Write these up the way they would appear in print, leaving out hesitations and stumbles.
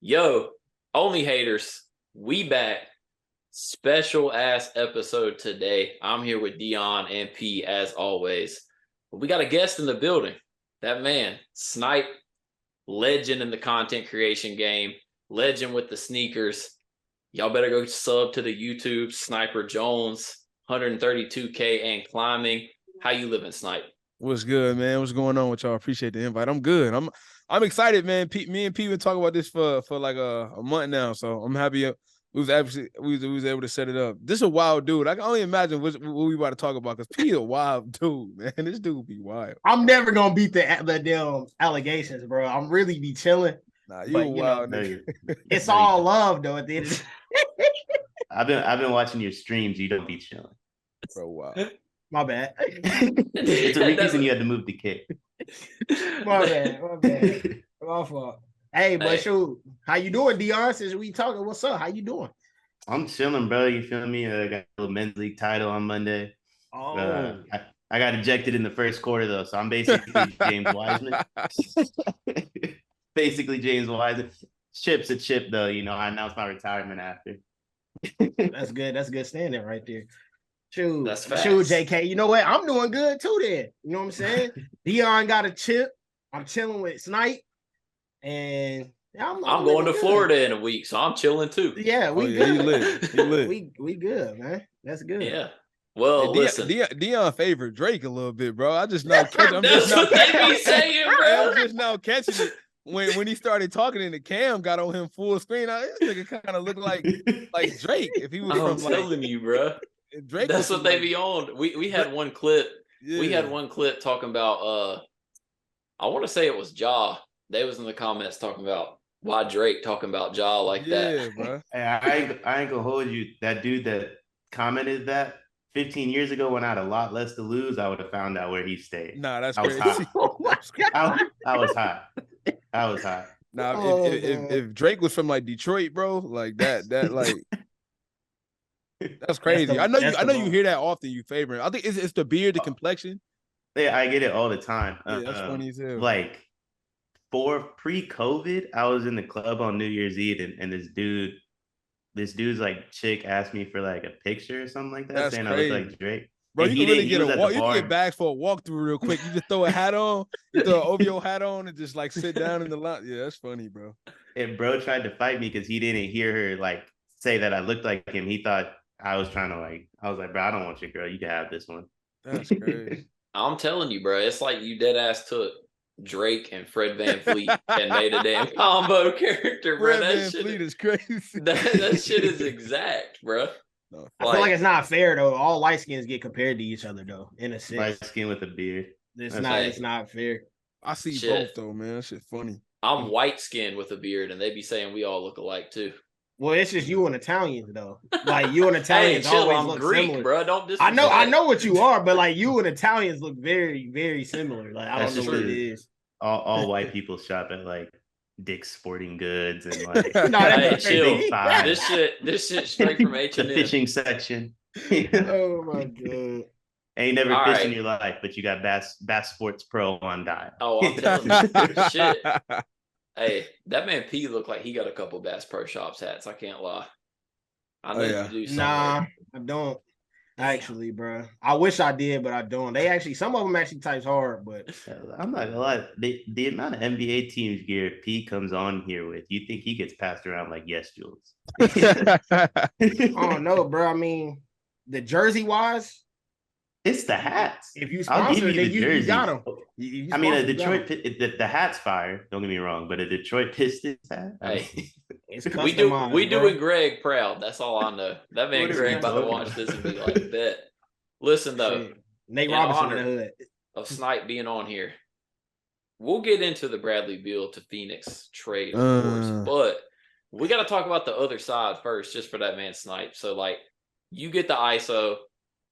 Yo, only haters, we back. Special ass episode today. I'm here with Deion and P as always. But we got a guest in the building. That man, Snipe, legend in the content creation game, legend with the sneakers. Y'all better go sub to the YouTube, Sniper Jones, 132K and climbing. How you living, Snipe? What's good, man? What's going on with y'all? Appreciate the invite. I'm good. I'm excited, man. Me and Pete been talking about this for like a month now, so I'm happy we was able to set it up. This is a wild dude. I can only imagine what we about to talk about because Pete a wild dude, man. This dude be wild. I'm never gonna beat the damn allegations, bro. I'm really be chilling. Nah, you a wild nigga. It's all love though. At the end of the I've been watching your streams. You don't be chilling, bro. Wow. My bad. It's a reason you had to move the kick. My bad. My fault. Hey, but shoot, how you doing, Deion? Since we talking, what's up? How you doing? I'm chilling, bro. You feel me? I got a little men's league title on Monday. Oh, I got ejected in the first quarter though, so I'm basically James Wiseman. Basically James Wiseman. Chip's a chip though. You know, I announced my retirement after. That's good. That's good standing right there. Shoot, That's shoot, JK. You know what? I'm doing good too. Then you know what I'm saying. Deion got a chip. I'm chilling with Snipe, and I'm going to Florida in a week, so I'm chilling too. Yeah, we good. He lit. We good, man. That's good. Yeah. Well, listen, Deion favored Drake a little bit, bro. I'm just now catching it. When he started talking and the cam got on him full screen, this nigga kind of looked like Drake if he was I'm from telling you, bro. Drake. That's what they be on. We had one clip. Yeah. We had one clip talking about I want to say it was Ja. They was in the comments talking about why Drake talking about Ja like that. Bro. Hey, I ain't gonna hold you. That dude that commented that 15 years ago when I had a lot less to lose, I would have found out where he stayed. Nah, that's crazy. I was hot. Now, if Drake was from like Detroit, bro, like that like that's crazy. I know you hear that often. You favorite. I think it's the beard, the complexion. Yeah, I get it all the time. Yeah, that's funny as hell. Like for pre-COVID, I was in the club on New Year's Eve, and this dude's like chick asked me for like a picture or something like that, that's saying crazy. I look like Drake. Bro, you can really get a walk. You can get bags for a walkthrough real quick. You just throw a hat on, you throw an OVO hat on, and just like sit down in the line. Yeah, that's funny, bro. And bro tried to fight me because he didn't hear her like say that I looked like him. He thought I was trying to I was like, bro, I don't want your girl. You can have this one. That's crazy. I'm telling you, bro. It's like you dead ass took Drake and Fred VanVleet and made a damn combo character, bro. Fred VanVleet is crazy. That shit is exact, bro. No, I feel like it's not fair though. All light skins get compared to each other though. In a sense, light skin with a beard. It's not fair. I see both though, man. That shit funny. I'm white skinned with a beard, and they be saying we all look alike too. Well, it's just you and Italians though. Like you and Italians hey, chill, always I'm look Greek, similar. Bro. Don't disrespect. I know what you are, but like you and Italians look very, very similar. Like I don't know what it is. All white people shop at like Dick's Sporting Goods and like hey, chill. This shit straight from H&M. The fishing section. Oh my god. Ain't never fished in your life, but you got Bass Sports Pro on diet. Oh, I'm telling you, shit. Hey, that man P looked like he got a couple Bass Pro Shops hats. I can't lie. I know you do something. Nah, I don't. Actually, bro. I wish I did, but I don't. Some of them actually types hard, but I'm not gonna lie. The amount of NBA teams gear P comes on here with, you think he gets passed around like yes, Jules? I don't know, bro. I mean, the jersey wise, it's the hats. If you sponsor, then you got them. I mean, a Detroit the hat's fire. Don't get me wrong, but a Detroit Pistons hat. Hey, we doing Greg proud. That's all I know. That man Greg about to watch this and be like, "Bet." Listen though, Nate Robinson in the hood of Snipe being on here. We'll get into the Bradley Beal to Phoenix trade, of course, but we got to talk about the other side first, just for that man Snipe. So, like, you get the ISO,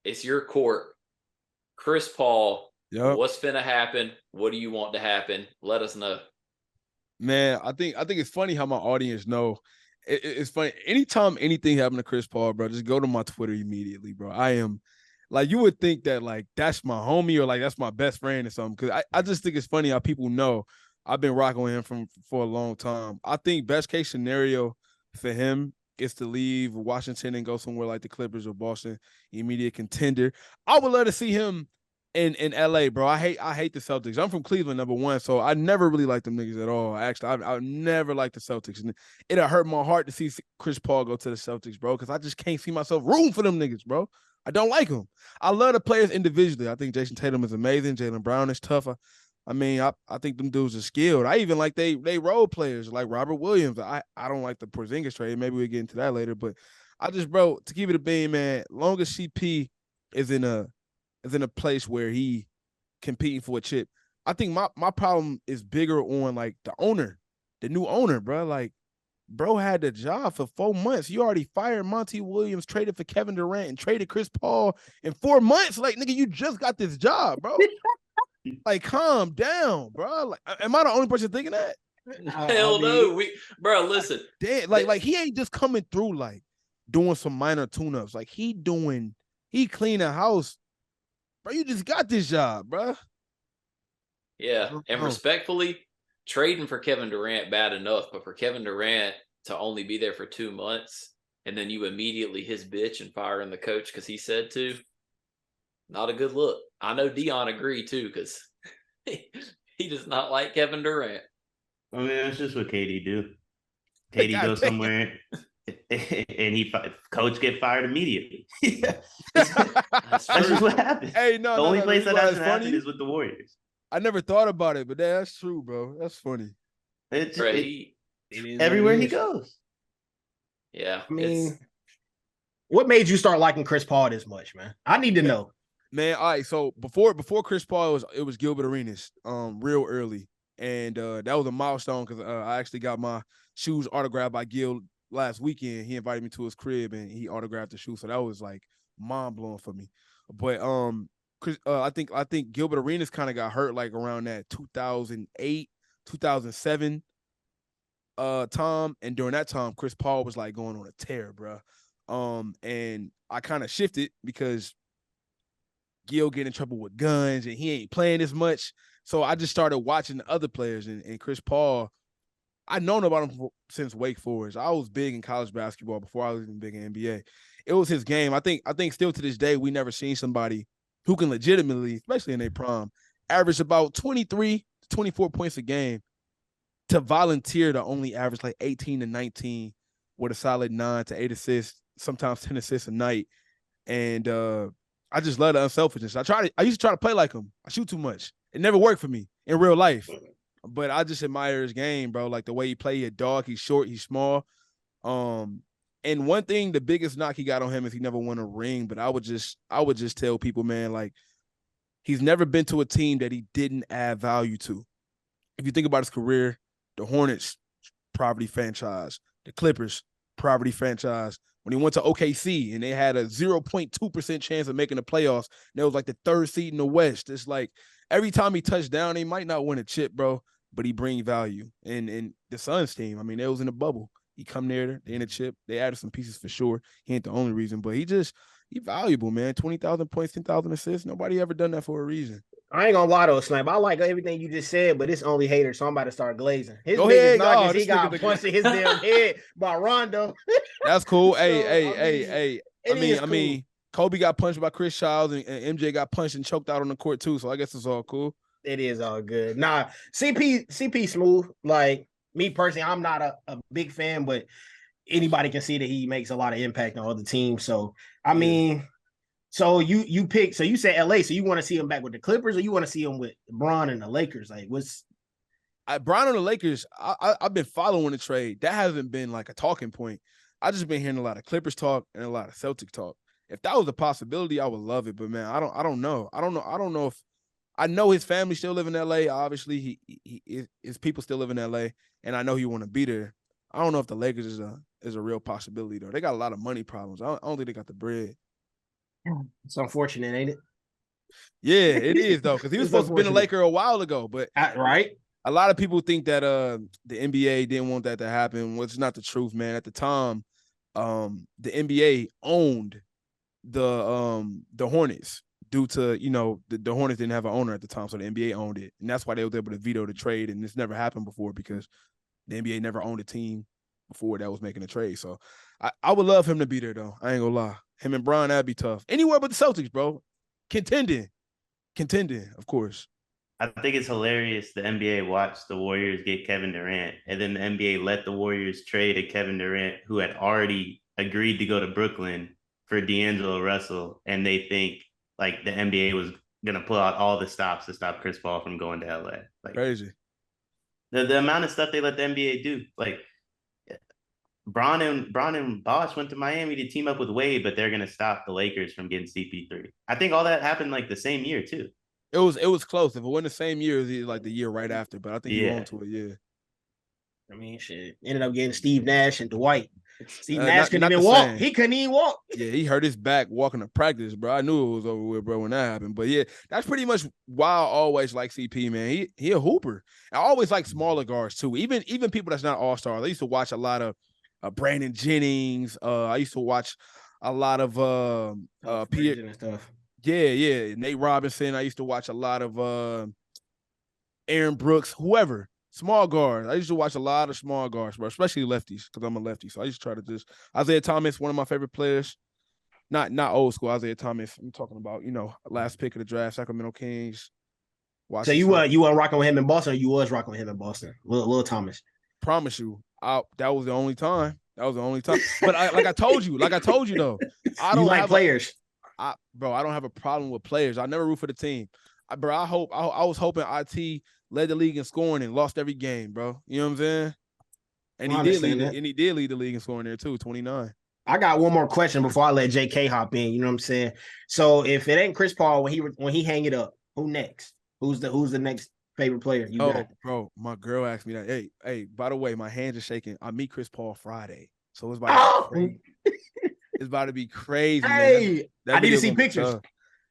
it's your court. Chris Paul, what's finna happen? What do you want to happen? Let us know. Man, I think it's funny how my audience know. It's funny. Anytime anything happened to Chris Paul, bro, just go to my Twitter immediately, bro. I am like, you would think that like that's my homie or like that's my best friend or something. Cause I just think it's funny how people know I've been rocking with him for a long time. I think best case scenario for him is to leave Washington and go somewhere like the Clippers or Boston, immediate contender. I would love to see him in LA, bro. I hate the Celtics. I'm from Cleveland, number one, so I never really liked them niggas at all. Actually, I never liked the Celtics. And it'll hurt my heart to see Chris Paul go to the Celtics, bro, because I just can't see myself rooting for them niggas, bro. I don't like them. I love the players individually. I think Jason Tatum is amazing. Jaylen Brown is tough. I think them dudes are skilled. I even like they role players like Robert Williams. I don't like the Porzingis trade. Maybe we'll get into that later. But I just, bro, to keep it a bean, man, long as CP is in a place where he competing for a chip, I think my problem is bigger on like the new owner, bro. Like, bro had the job for 4 months. You already fired Monty Williams, traded for Kevin Durant, and traded Chris Paul in 4 months. Like, nigga, you just got this job, bro. Like, calm down, bro. Like, am I the only person thinking that? Hell no. Bro, listen. Damn, like he ain't just coming through like doing some minor tune-ups. Like he cleaning house. Bro, you just got this job, bro. Yeah, and respectfully, trading for Kevin Durant, bad enough, but for Kevin Durant to only be there for 2 months and then you immediately his bitch and firing the coach because he said to, not a good look. I know Deion agreed too because he does not like Kevin Durant. I mean, that's just what KD do. KD goes somewhere and coach get fired immediately. That's just what happens. Hey, no, the only place that hasn't funny happened is with the Warriors. I never thought about it, but that's true, bro. That's funny. Everywhere he goes. Yeah. I mean, what made you start liking Chris Paul this much, man? I need to know. Man, all right. So before Chris Paul, it was Gilbert Arenas, real early, and that was a milestone because I actually got my shoes autographed by Gil last weekend. He invited me to his crib and he autographed the shoe, so that was like mind blowing for me. But I think Gilbert Arenas kind of got hurt like around that 2008, 2007 time, and during that time, Chris Paul was like going on a tear, bro. And I kind of shifted because Gil getting in trouble with guns and he ain't playing as much. So I just started watching the other players and Chris Paul. I've known about him since Wake Forest. I was big in college basketball before I was even big in NBA. It was his game. I think still to this day, we never seen somebody who can legitimately, especially in their prime, average about 23 to 24 points a game to volunteer to only average like 18 to 19 with a solid 9 to 8 assists, sometimes 10 assists a night. And I just love the unselfishness. I used to try to play like him. I shoot too much. It never worked for me in real life. But I just admire his game, bro. Like the way he play, he a dog, he's short, he's small. And one thing, the biggest knock he got on him is he never won a ring. But I would just tell people, man, like he's never been to a team that he didn't add value to. If you think about his career, the Hornets, poverty franchise. The Clippers, poverty franchise. When he went to OKC and they had a 0.2% chance of making the playoffs, and it was like the 3rd seed in the West. It's like every time he touched down, he might not win a chip, bro, but he bring value. And the Suns team, I mean, they was in a bubble. He come there, they in a chip. They added some pieces for sure. He ain't the only reason, but he valuable, man. 20,000 points, 10,000 assists. Nobody ever done that for a reason. I ain't gonna lie though, Snipe. I like everything you just said, but it's only haters, so I'm about to start glazing. His Go biggest ahead, knock is he got punched in his damn head by Rondo. That's cool. So, Hey. I mean, cool. Kobe got punched by Chris Childs and MJ got punched and choked out on the court too. So I guess it's all cool. It is all good. Nah, CP smooth. Like me personally, I'm not a big fan, but anybody can see that he makes a lot of impact on other teams. So I mean, so you pick. So you said LA. So you want to see him back with the Clippers, or you want to see him with Bron and the Lakers? Like Bron and the Lakers? I've been following the trade. That hasn't been like a talking point. I just been hearing a lot of Clippers talk and a lot of Celtic talk. If that was a possibility, I would love it. But man, I don't know. I don't know if I know his family still live in LA. Obviously, his people still live in LA, and I know he want to be there. I don't know if the Lakers is a real possibility though. They got a lot of money problems. I don't think they got the bread. It's unfortunate, ain't it? Yeah, it is though, because he was supposed to be a Laker a while ago. But right, a lot of people think that the NBA didn't want that to happen, which is not the truth, man. At the time, the NBA owned the Hornets. due to, the Hornets didn't have an owner at the time, so the NBA owned it. And that's why they was able to veto the trade, and this never happened before because the NBA never owned a team before that was making a trade. So I would love him to be there, though. I ain't gonna lie. Him and Bron, that'd be tough. Anywhere but the Celtics, bro. Contending, of course. I think it's hilarious the NBA watched the Warriors get Kevin Durant, and then the NBA let the Warriors trade a Kevin Durant who had already agreed to go to Brooklyn for D'Angelo Russell, and they think like the NBA was gonna pull out all the stops to stop Chris Paul from going to LA. Like Crazy. The amount of stuff they let the NBA do. Like Bron and Bosh went to Miami to team up with Wade, but they're gonna stop the Lakers from getting CP3. I think all that happened like the same year too. It was close. If it wasn't the same year, it was like the year right after. But I think you on to it, yeah. I mean, shit. Ended up getting Steve Nash and Dwight. Steve Nash couldn't even walk. He couldn't even walk. Yeah, he hurt his back walking to practice, bro. I knew it was over with, bro, when that happened. But yeah, that's pretty much why I always like CP, man. He a hooper. I always like smaller guards too. Even people that's not all-stars. I used to watch a lot of Brandon Jennings. I used to watch a lot of Pierre and stuff. Yeah. Nate Robinson. I used to watch a lot of Aaron Brooks, whoever. Small guards. I used to watch a lot of small guards, bro, especially lefties, because I'm a lefty. So I used to try to just Isaiah Thomas, one of my favorite players. Not old school Isaiah Thomas. I'm talking about, last pick of the draft, Sacramento Kings. So you weren't rocking with him in Boston, or you was rocking with him in Boston? Lil Thomas. Promise you, that was the only time. But like I told you though, I don't like players. I don't have a problem with players. I never root for the team. I was hoping IT led the league in scoring and lost every game, bro. You know what I'm saying? And he did lead the league in scoring there too, 29. I got one more question before I let JK hop in. You know what I'm saying? So if it ain't Chris Paul when he hang it up, who next? Who's the next favorite player you got? Bro, my girl asked me that. Hey, by the way, my hands are shaking. I meet Chris Paul Friday, so it's about it's about to be crazy. Hey, man. I need to see pictures.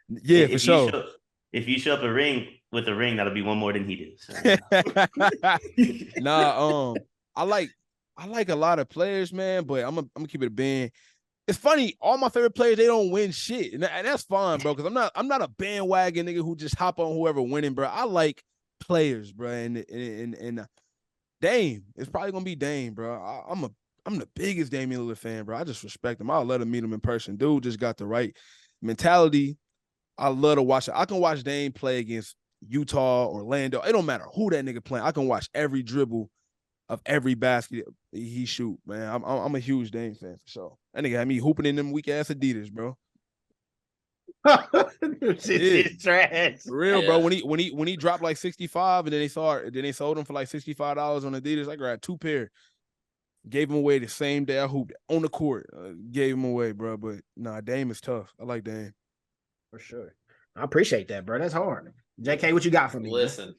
Yeah, for sure. If you show up with a ring, that'll be one more than he did. So. Nah, I like a lot of players, man, but I'm gonna keep it a band. It's funny, all my favorite players, they don't win shit. And that's fine, bro, because I'm not a bandwagon nigga who just hop on whoever winning, bro. I like players, bro. And Dame, it's probably gonna be Dame, bro. I'm the biggest Damian Lillard fan, bro. I just respect him. I'll let him meet him in person. Dude just got the right mentality. I love to watch it. I can watch Dame play against Utah, Orlando. It don't matter who that nigga playing. I can watch every dribble of every basket he shoot, man. I'm a huge Dame fan for sure. That nigga had me hooping in them weak ass Adidas, bro. Shit's trash. For real, bro. When he dropped like 65 and then they sold him for like $65 on Adidas, I grabbed 2 pair. Gave him away the same day I hooped on the court. Gave him away, bro. But nah, Dame is tough. I like Dame. For sure. I appreciate that, bro. That's hard. JK, what you got for me? Listen, man?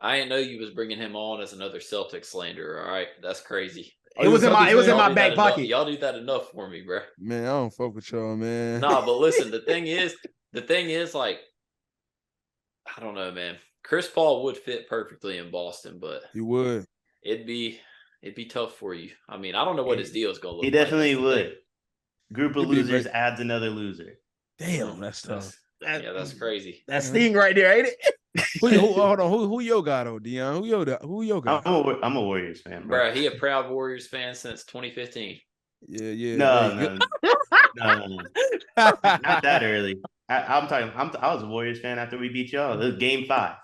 I didn't know you was bringing him on as another Celtics slanderer. All right, that's crazy. It was in my back pocket. Y'all do that enough for me, bro. Man, I don't fuck with y'all, man. Nah, but listen, the thing is, like, I don't know, man. Chris Paul would fit perfectly in Boston, but he would. It'd be tough for you. I mean, I don't know what his deal is gonna look like. He definitely would. Group of losers adds another loser. Damn, that's tough. That's crazy. That's Sting right there, ain't it? Hold on, who yo got, Deion? Who yo got? I'm a Warriors fan, bro. He a proud Warriors fan since 2015. Yeah. No. Not that early. I was a Warriors fan after we beat y'all. It was game 5.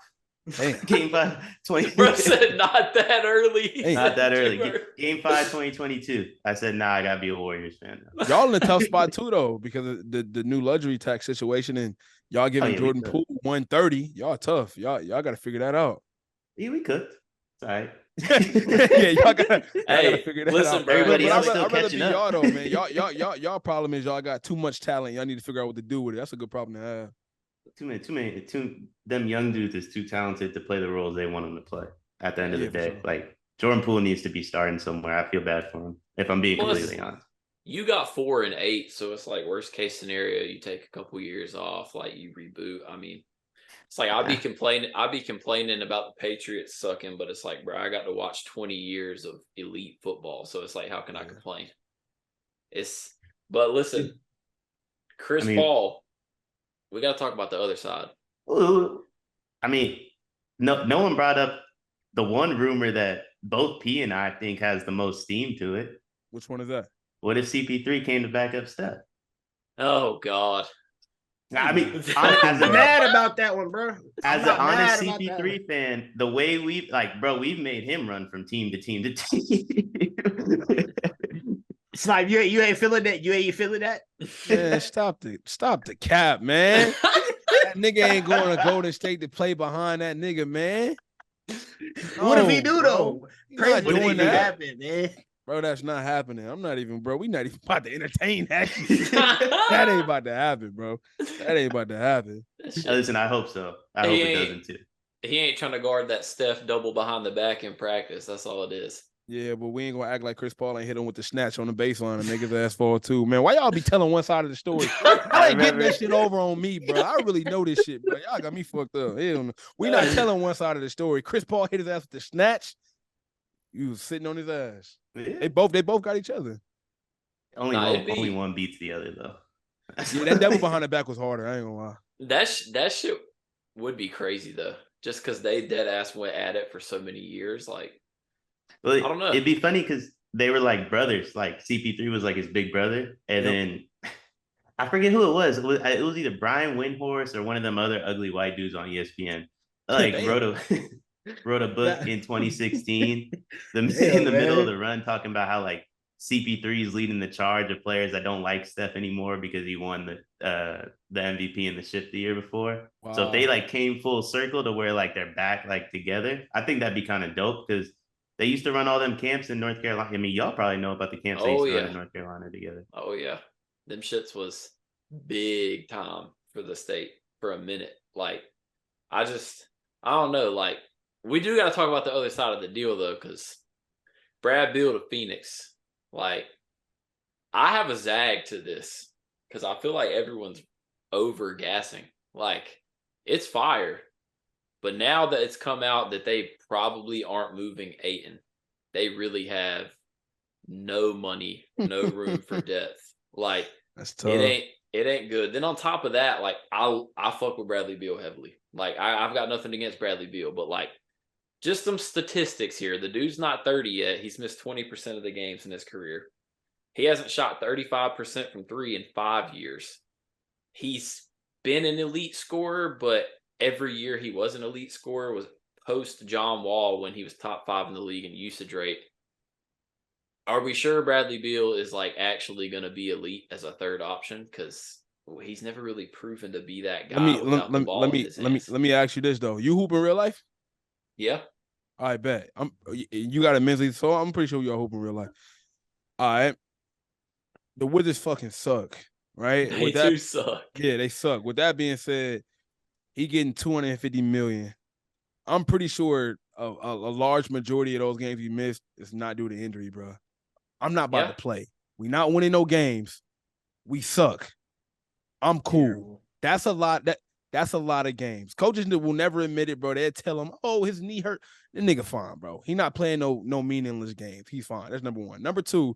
Damn. Game 5, 20. Bro said not that early. Not that early. Game 5, 2022. I said, nah, I gotta be a Warriors fan now. Y'all in a tough spot too, though, because of the new luxury tax situation, and y'all giving Jordan Poole 130. Y'all tough. Y'all got to figure that out. Yeah, we cooked. It's all right. Yeah, y'all gotta figure that listen, out. Bro, everybody else still I'd rather catching be up. y'all though, man. Y'all problem is y'all got too much talent. Y'all need to figure out what to do with it. That's a good problem to have. Them young dudes is too talented to play the roles they want them to play. At the end of the day, sure. Like Jordan Poole needs to be starting somewhere. I feel bad for him, if I'm being completely honest. You got 4 and 8, so it's like worst case scenario. You take a couple years off, like you reboot. I mean, it's like I'd be complaining about the Patriots sucking, but it's like, bro, I got to watch 20 years of elite football, so it's like, how can I complain? But listen, Chris Paul. we got to talk about the other side. Ooh. I mean, no one brought up the one rumor that both P and I think has the most steam to it. Which one is that? What if CP3 came to back up Steph? Oh God. I mean, I'm mad about that one, bro. As an honest CP3 fan, the way we've we've made him run from team to team to team. Snipe, you ain't feeling that? You ain't feeling that? Man, stop the cap, man. That nigga ain't going to Golden State to play behind that nigga, man. What if he do though? Crazy doing that happen, man. Bro, that's not happening. I'm not even, bro. We not even about to entertain that shit. That ain't about to happen, bro. That ain't about to happen. Listen, I hope so. I hope it doesn't too. He ain't trying to guard that Steph double behind the back in practice. That's all it is. Yeah, but we ain't gonna act like Chris Paul ain't hit him with the snatch on the baseline and make his ass fall too. Man, why y'all be telling one side of the story? I ain't getting that shit over on me, bro. I really know this shit, bro. Y'all got me fucked up. We not telling one side of the story. Chris Paul hit his ass with the snatch. You was sitting on his ass. Yeah. They both got each other. Only one beats the other though. Yeah, that double behind the back was harder. I ain't gonna lie. That shit would be crazy though, just because they dead ass went at it for so many years. Like, well, I don't know. It'd be funny because they were like brothers. Like CP3 was like his big brother, and then I forget who it was. It was either Brian Windhorst or one of them other ugly white dudes on ESPN. Like wrote a book in 2016, in the middle of the run, talking about how like CP3 is leading the charge of players that don't like Steph anymore because he won the MVP and the ship the year before. Wow. So if they like came full circle to where like they're back like together, I think that'd be kind of dope because they used to run all them camps in North Carolina. I mean, y'all probably know about the camps they used to run in North Carolina together. Oh yeah, them shits was big time for the state for a minute. Like, I don't know. Like, we do got to talk about the other side of the deal though, because Brad Beal to Phoenix. Like, I have a zag to this because I feel like everyone's over gassing. Like, it's fire. But now that it's come out that they probably aren't moving Ayton, they really have no money, no room for depth. Like, that's tough. It ain't good. Then on top of that, like, I fuck with Bradley Beal heavily. Like, I've got nothing against Bradley Beal, but like, just some statistics here. The dude's not 30 yet. He's missed 20% of the games in his career. He hasn't shot 35% from 3 in 5 years. He's been an elite scorer, but every year he was an elite scorer was post John Wall when he was top 5 in the league in usage rate. Are we sure Bradley Beal is like actually going to be elite as a third option? Because he's never really proven to be that guy. Let me ask you this though: you hoop in real life? Yeah. I bet. You got a mentally, so I'm pretty sure y'all hoop in real life. All right. The Wizards fucking suck, right? They do suck. Yeah, they suck. With that being said, he getting $250 million. I'm pretty sure a large majority of those games he missed is not due to injury, bro. I'm not about to play. We not winning no games. We suck. I'm cool. Terrible. That's a lot. That's a lot of games. Coaches will never admit it, bro. They'll tell him, "Oh, his knee hurt." The nigga fine, bro. He not playing no meaningless games. He's fine. That's number one. Number two,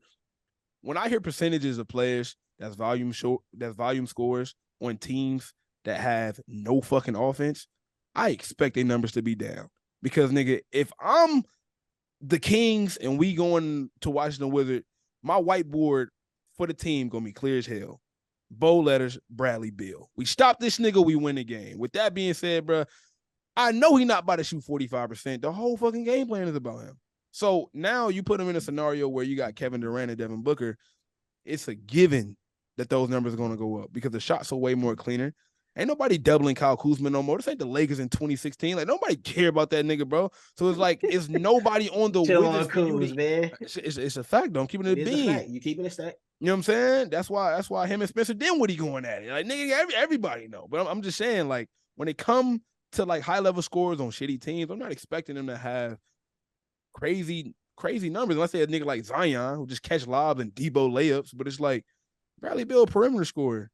when I hear percentages of players that's volume scores on teams that have no fucking offense, I expect their numbers to be down. Because, nigga, if I'm the Kings and we going to Washington Wizards, my whiteboard for the team gonna be clear as hell. Bold letters, Bradley Beal. We stop this nigga, we win the game. With that being said, bro, I know he not about to shoot 45%. The whole fucking game plan is about him. So now you put him in a scenario where you got Kevin Durant and Devin Booker. It's a given that those numbers are going to go up because the shots are way more cleaner. Ain't nobody doubling Kyle Kuzma no more. This ain't the Lakers in 2016. Like, nobody care about that nigga, bro. So it's like, it's nobody on the Wizards. Kuz, man. It's a fact, though. I'm keeping it a bean. You keeping it stacked. You know what I'm saying? That's why him and Spencer Dinwiddie going at it. Like, nigga, everybody know. But I'm just saying, like, when it come to like high level scores on shitty teams, I'm not expecting them to have crazy numbers unless they a nigga like Zion who just catch lobs and Debo layups. But it's like Bradley Beal perimeter scorer.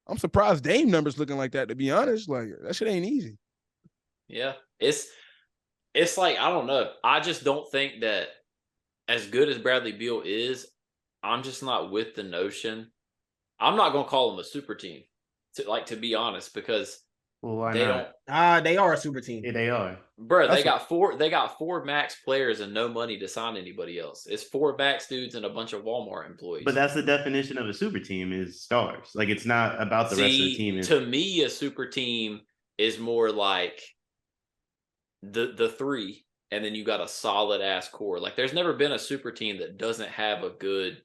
I'm surprised Dame numbers looking like that, to be honest. Like, that shit ain't easy. Yeah. It's like, I don't know. I just don't think that as good as Bradley Beal is, I'm just not with the notion. I'm not going to call him a super team to be honest, because Well, why they not? don't. They are a super team. Yeah, they are. Bro, That's they got 4 max players and no money to sign anybody else. It's 4 max dudes and a bunch of Walmart employees. But that's the definition of a super team is stars. Like it's not about the rest of the team. To me, a super team is more like the 3, and then you got a solid ass core. Like there's never been a super team that doesn't have a good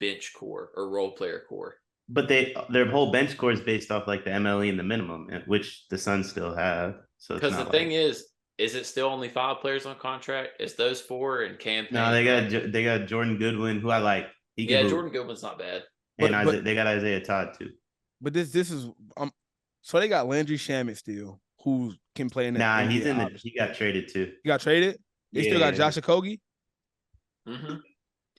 bench core or role player core. But their whole bench core is based off like the MLE and the minimum, which the Suns still have. So because the thing is it still only 5 players on contract? It's those 4 and campaign. No, they got Jordan Goodwin, who I like. Jordan Goodwin's not bad. And they got Isaiah Todd too. But this is so they got Landry Shamet still, who can play in the Nah, NBA he got traded too. He got traded? They still got Josh Okogie? Mm-hmm.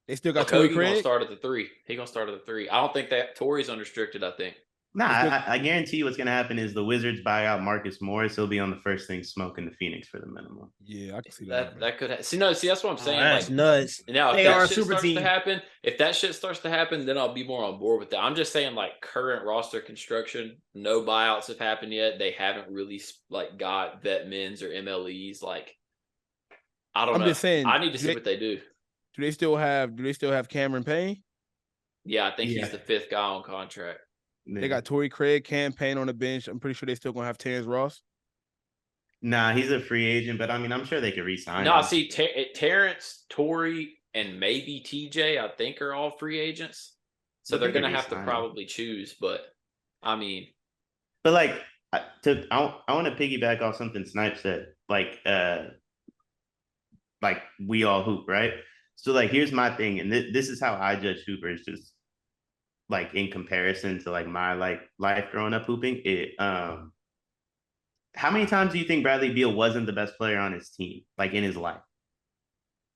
They still got Torrey Craig? Gonna start at the 3. He gonna start at the 3. I don't think that Torrey's unrestricted, I think. Nah, I guarantee you what's gonna happen is the Wizards buy out Marcus Morris. He'll be on the first thing smoking the Phoenix for the minimum. Yeah, I can see that. That could see that's what I'm saying. That's nuts. Now They if are that a shit super starts team. to happen, if that shit starts to happen, then I'll be more on board with that. I'm just saying, like, current roster construction, no buyouts have happened yet. They haven't really like got vet men's or MLEs. Like, I don't know. I'm just saying, I need to see what they do. Do they still have Cameron Payne? Yeah, I think he's the 5th guy on contract. They got Torrey Craig, Cam Payne on the bench. I'm pretty sure they still gonna have Terrence Ross. Nah, he's a free agent, but I mean, I'm sure they could re-sign him. No, see, Terrence, Torrey, and maybe TJ, I think, are all free agents. So they're gonna have to probably choose. But I mean, but like, I want to piggyback off something Snipe said. Like we all hoop, right? So like, here's my thing, and this is how I judge hoopers, just like in comparison to like my life growing up hooping. How many times do you think Bradley Beal wasn't the best player on his team, like in his life?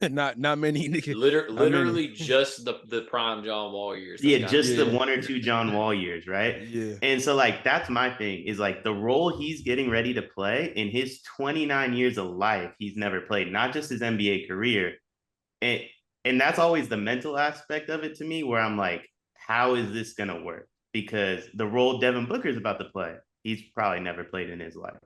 Not many. Literally just the prime John Wall years. Yeah, just the 1 or 2 John Wall years, right? Yeah. And so like that's my thing is like the role he's getting ready to play in his 29 years of life, he's never played, not just his NBA career. And that's always the mental aspect of it to me, where I'm like, how is this gonna work? Because the role Devin Booker's about to play, he's probably never played in his life,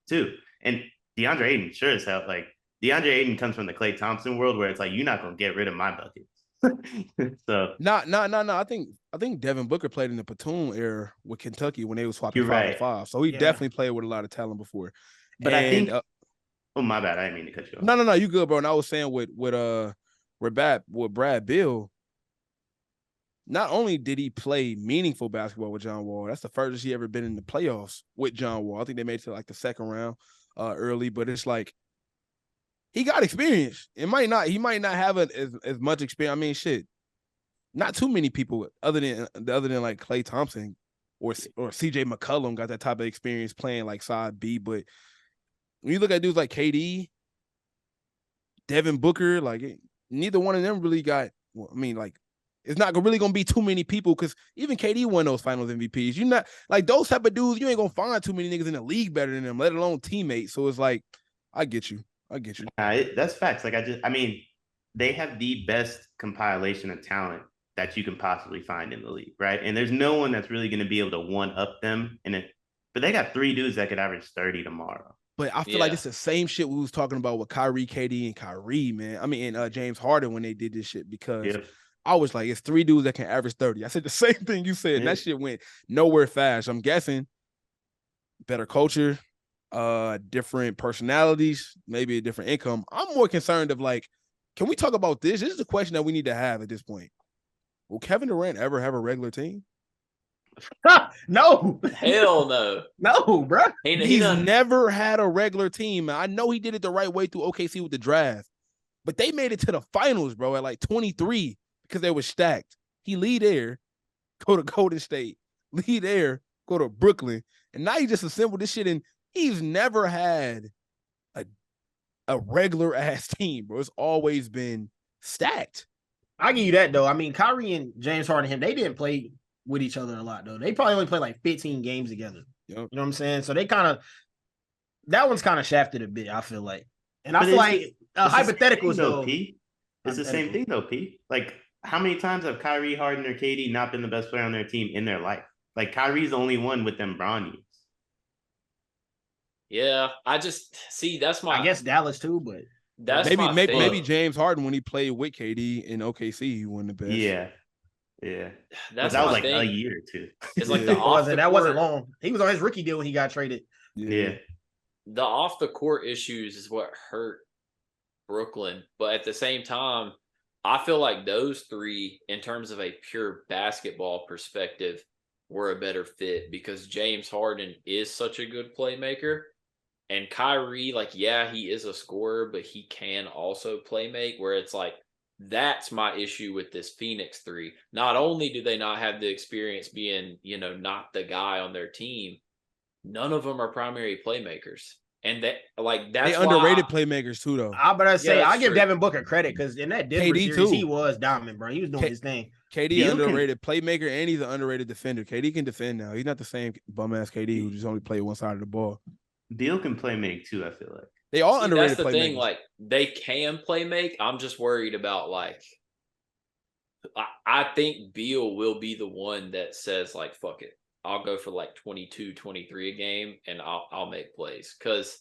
too. And DeAndre Ayton, sure as hell, like DeAndre Ayton comes from the Klay Thompson world, where it's like you're not gonna get rid of my buckets. So No. I think Devin Booker played in the platoon era with Kentucky when they was swapping 5-on-5. So he definitely played with a lot of talent before. But I think, oh my bad, I didn't mean to cut you off. No, you good, bro. And I was saying with Brad Beal, not only did he play meaningful basketball with John Wall, that's the furthest he ever been in the playoffs with John Wall. I think they made it to like the second round early, but it's like he got experience. He might not have as much experience. I mean, shit, not too many people other than like Klay Thompson or CJ McCollum got that type of experience playing like side B. But when you look at dudes like KD, Devin Booker, like neither one of them really got. Well, I mean, like it's not really gonna be too many people because even KD won those Finals MVPs. You're not like those type of dudes. You ain't gonna find too many niggas in the league better than them, let alone teammates. So it's like, I get you. That's facts. Like I mean, they have the best compilation of talent that you can possibly find in the league, right? And there's no one that's really going to be able to one up them. But they got 3 dudes that could average 30 tomorrow. But I feel like it's the same shit we was talking about with Kyrie, KD, and Kyrie, man. I mean, and James Harden when they did this shit because I was like, it's 3 dudes that can average 30. I said the same thing you said. And that shit went nowhere fast. I'm guessing better culture, different personalities, maybe a different income. I'm more concerned of like, can we talk about this? This is the question that we need to have at this point. Will Kevin Durant ever have a regular team? No. Hell no. No, bro. He's never had a regular team. I know he did it the right way through OKC with the draft, but they made it to the finals, bro, at like 23 because they were stacked. He lead there, go to Golden State, lead there, go to Brooklyn, and now he just assembled this shit, and he's never had a regular ass team, bro. It's always been stacked. I give you that though. I mean, Kyrie and James Harden, they didn't play with each other a lot though. They probably only played like 15 games together. Yep. You know what I'm saying? So they that one's kind of shafted a bit, I feel like. And I feel like hypotheticals though. P. It's the same thing though, P. Like, how many times have Kyrie, Harden, or KD not been the best player on their team in their life? Like Kyrie's the only one with them brownies. Yeah, I just see that's my. I guess Dallas too, but that's my thing. Maybe James Harden when he played with KD in OKC, he won the best. Yeah. Yeah. That's that was my like thing. a year or two. It's like the that off the wasn't court. long. He was on his rookie deal when he got traded. Yeah. The off the court issues is what hurt Brooklyn, but at the same time, I feel like those three, in terms of a pure basketball perspective, were a better fit because James Harden is such a good playmaker. And Kyrie, like, yeah, he is a scorer, but he can also play make, where it's like, that's my issue with this Phoenix three. Not only do they not have the experience being, not the guy on their team, none of them are primary playmakers. And that's they underrated playmakers too, though. I say I give true. Devin Booker credit because in that Denver series, too. he was dominant, bro. He was doing his thing. KD underrated playmaker, and he's an underrated defender. KD can defend now. He's not the same bum ass KD who just only played one side of the ball. Beal can play make too, I feel like. They all underrated. That's the playmakers. thing. Like, they can play make. I'm just worried about, like, I think Beal will be the one that says, like, fuck it. I'll go for like 22, 23 a game, and I'll make plays. Because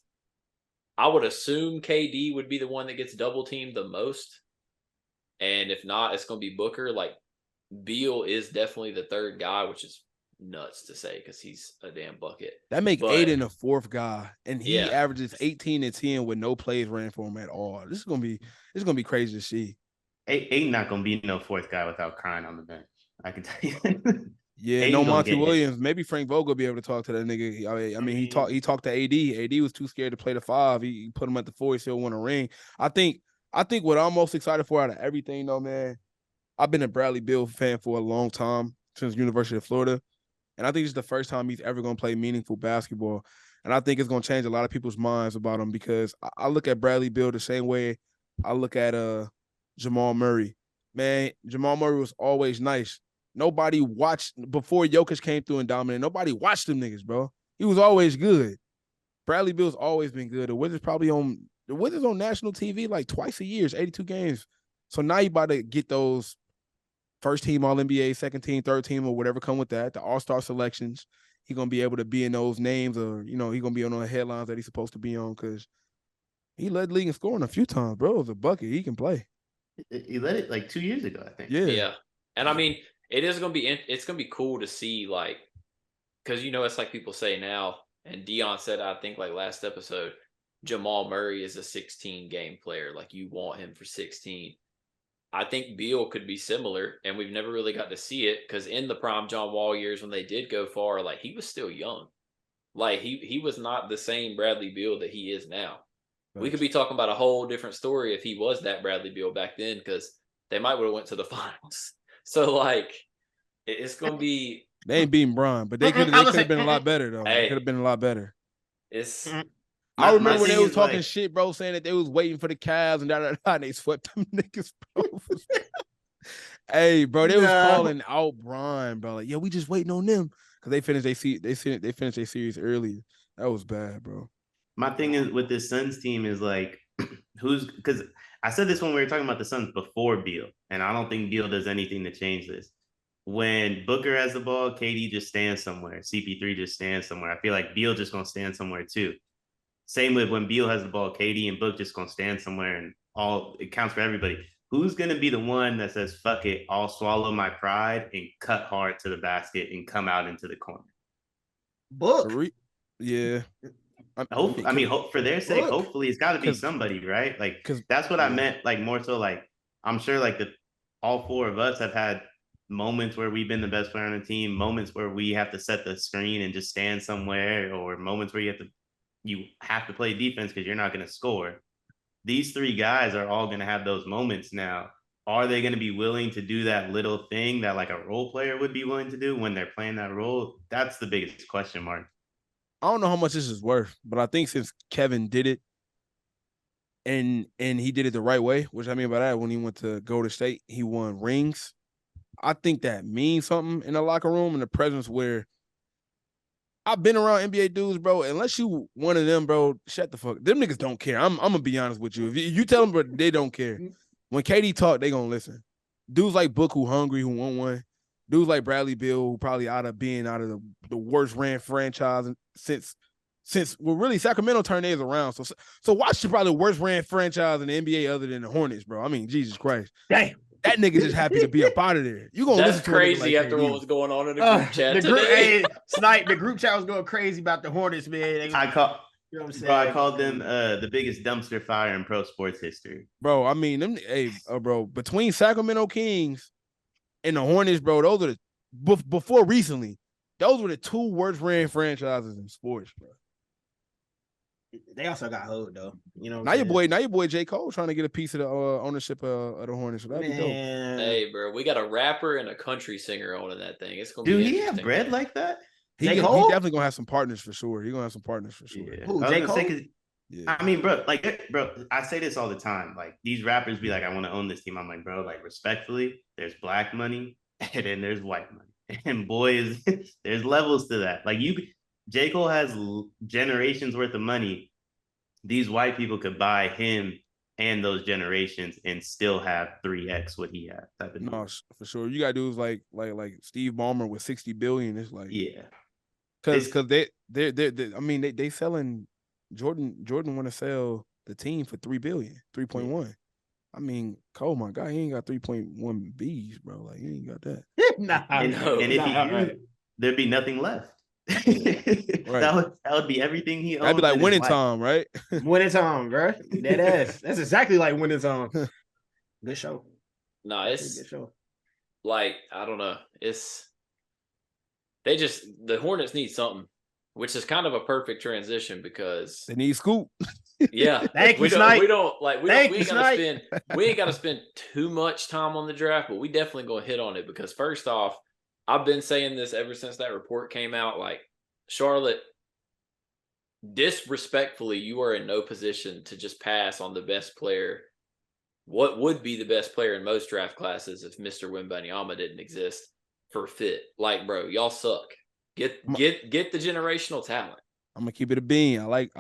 I would assume KD would be the one that gets double teamed the most. And if not, it's going to be Booker. Like, Beal is definitely the third guy, which is nuts to say because he's a damn bucket. That make Aiden a fourth guy, and he Yeah. averages 18 and 10 with no plays ran for him at all. This is gonna be crazy to see. Aiden not gonna be no fourth guy without crying on the bench. I can tell you. Yeah, Aiden no gonna Monty get Williams. Maybe Frank Vogel will be able to talk to that nigga. I mean, he talked to AD. AD was too scared to play the five. He put him at the four. He still won a ring. I think what I'm most excited for out of everything, though, man. I've been a Bradley Beal fan for a long time, since University of Florida. And I think it's the first time he's ever going to play meaningful basketball. And I think it's going to change a lot of people's minds about him because I look at Bradley Beal the same way I look at Jamal Murray. Man, Jamal Murray was always nice. Nobody watched before Jokic came through and dominated. Nobody watched them niggas, bro. He was always good. Bradley Beal's always been good. The Wizards on national TV like twice a year, 82 games. So now you about to get those first team All-NBA, second team, third team, or whatever come with that, the All-Star selections. He's going to be able to be in those names or, he's going to be on the headlines that he's supposed to be on because he led the league in scoring a few times, bro. It was a bucket. He can play. He led it like 2 years ago, I think. Yeah. And I mean, it's going to be cool to see, like, because, it's like people say now, and Deion said, I think, like last episode, Jamal Murray is a 16-game player. Like, you want him for 16. I think Beal could be similar, and we've never really got to see it because in the prime John Wall years when they did go far, like, he was still young. Like, he was not the same Bradley Beal that he is now. Right. We could be talking about a whole different story if he was that Bradley Beal back then because they might would have went to the finals. So, like, it's going to be... They ain't beating Bron, but they could have been a lot better, though. Hey, they could have been a lot better. I remember when they was talking shit, bro, saying that they was waiting for the Cavs and they swept them niggas, bro. Hey, bro, they was calling out Bron, bro. Like, yeah, we just waiting on them because they finished their series early. That was bad, bro. My thing is with this Suns team is like, because I said this when we were talking about the Suns before Beal, and I don't think Beal does anything to change this. When Booker has the ball, KD just stands somewhere. CP3 just stands somewhere. I feel like Beal just gonna stand somewhere too. Same with when Beal has the ball, KD and Book just gonna stand somewhere, and it counts for everybody. Who's gonna be the one that says, fuck it, I'll swallow my pride and cut hard to the basket and come out into the corner? Book. Yeah. For their sake, hopefully it's gotta be somebody, right? Like, that's what I meant, like, more so, like, I'm sure, like, all four of us have had moments where we've been the best player on the team, moments where we have to set the screen and just stand somewhere, or moments where you have to play defense because you're not going to score. These three guys are all going to have those moments now. Are they going to be willing to do that little thing that like a role player would be willing to do when they're playing that role? That's the biggest question mark. I don't know how much this is worth, but I think since Kevin did it and he did it the right way, which I mean by that, when he went to Golden State, he won rings. I think that means something in the locker room and the presence where I've been around NBA dudes, bro. Unless you one of them, bro, shut the fuck. Them niggas don't care. I'm gonna be honest with you. If you tell them, but they don't care. When KD talk, they gonna listen. Dudes like Book who hungry, who want one. dudes like Bradley Beal, who probably out of the worst ran franchise since really Sacramento turned theirs around. So Washington probably the worst ran franchise in the NBA other than the Hornets, bro. I mean, Jesus Christ. Damn. That nigga just happy to be up out of there. You gonna That's listen to crazy like after KD. what was going on in the group chat Hey, today. Snipe, the group chat was going crazy about the Hornets, man. I call, You know what I'm bro, I saying? called them the biggest dumpster fire in pro sports history. Bro, I mean, bro, between Sacramento Kings and the Hornets, bro, those are the before recently, those were the two worst ran franchises in sports, bro. They also got hoed though. You know. Now your boy J. Cole trying to get a piece of the ownership of the Hornets. So that'd be dope. Hey, bro, we got a rapper and a country singer owning that thing. It's gonna be. Do he have bread like that? He definitely gonna have some partners for sure. He's gonna have some partners for sure. Yeah. Who, I was J. gonna Cole? say, 'cause I mean, bro, I say this all the time. Like, these rappers be like, I want to own this team. I'm like, bro, like, respectfully, there's black money and then there's white money. And boys, there's levels to that. Like, J. Cole has generations worth of money. These white people could buy him and those generations and still have 3x what he had. No, for sure. You got dudes like Steve Ballmer with 60 billion. It's like, yeah, because they I mean they selling Jordan want to sell the team for 3 billion, 3.1. I mean, Cole, my guy, he ain't got 3.1 B's, bro. Like, he ain't got that. and if he did, there'd be nothing left. Right. That would be everything he owned. That'd be like winning time, right? Winning time, bro. That's exactly like winning time. Good show. No, it's Good show. like, I don't know. The Hornets need something, which is kind of a perfect transition because They need Scoop. yeah, Thank you, we Snipe. ain't gotta spend too much time on the draft, but we definitely gonna hit on it because first off, I've been saying this ever since that report came out. Like, Charlotte, disrespectfully, you are in no position to just pass on the best player. What would be the best player in most draft classes if Mr. Wembanyama didn't exist for fit? Like, bro, y'all suck. Get the generational talent. I'm gonna keep it a bean. I like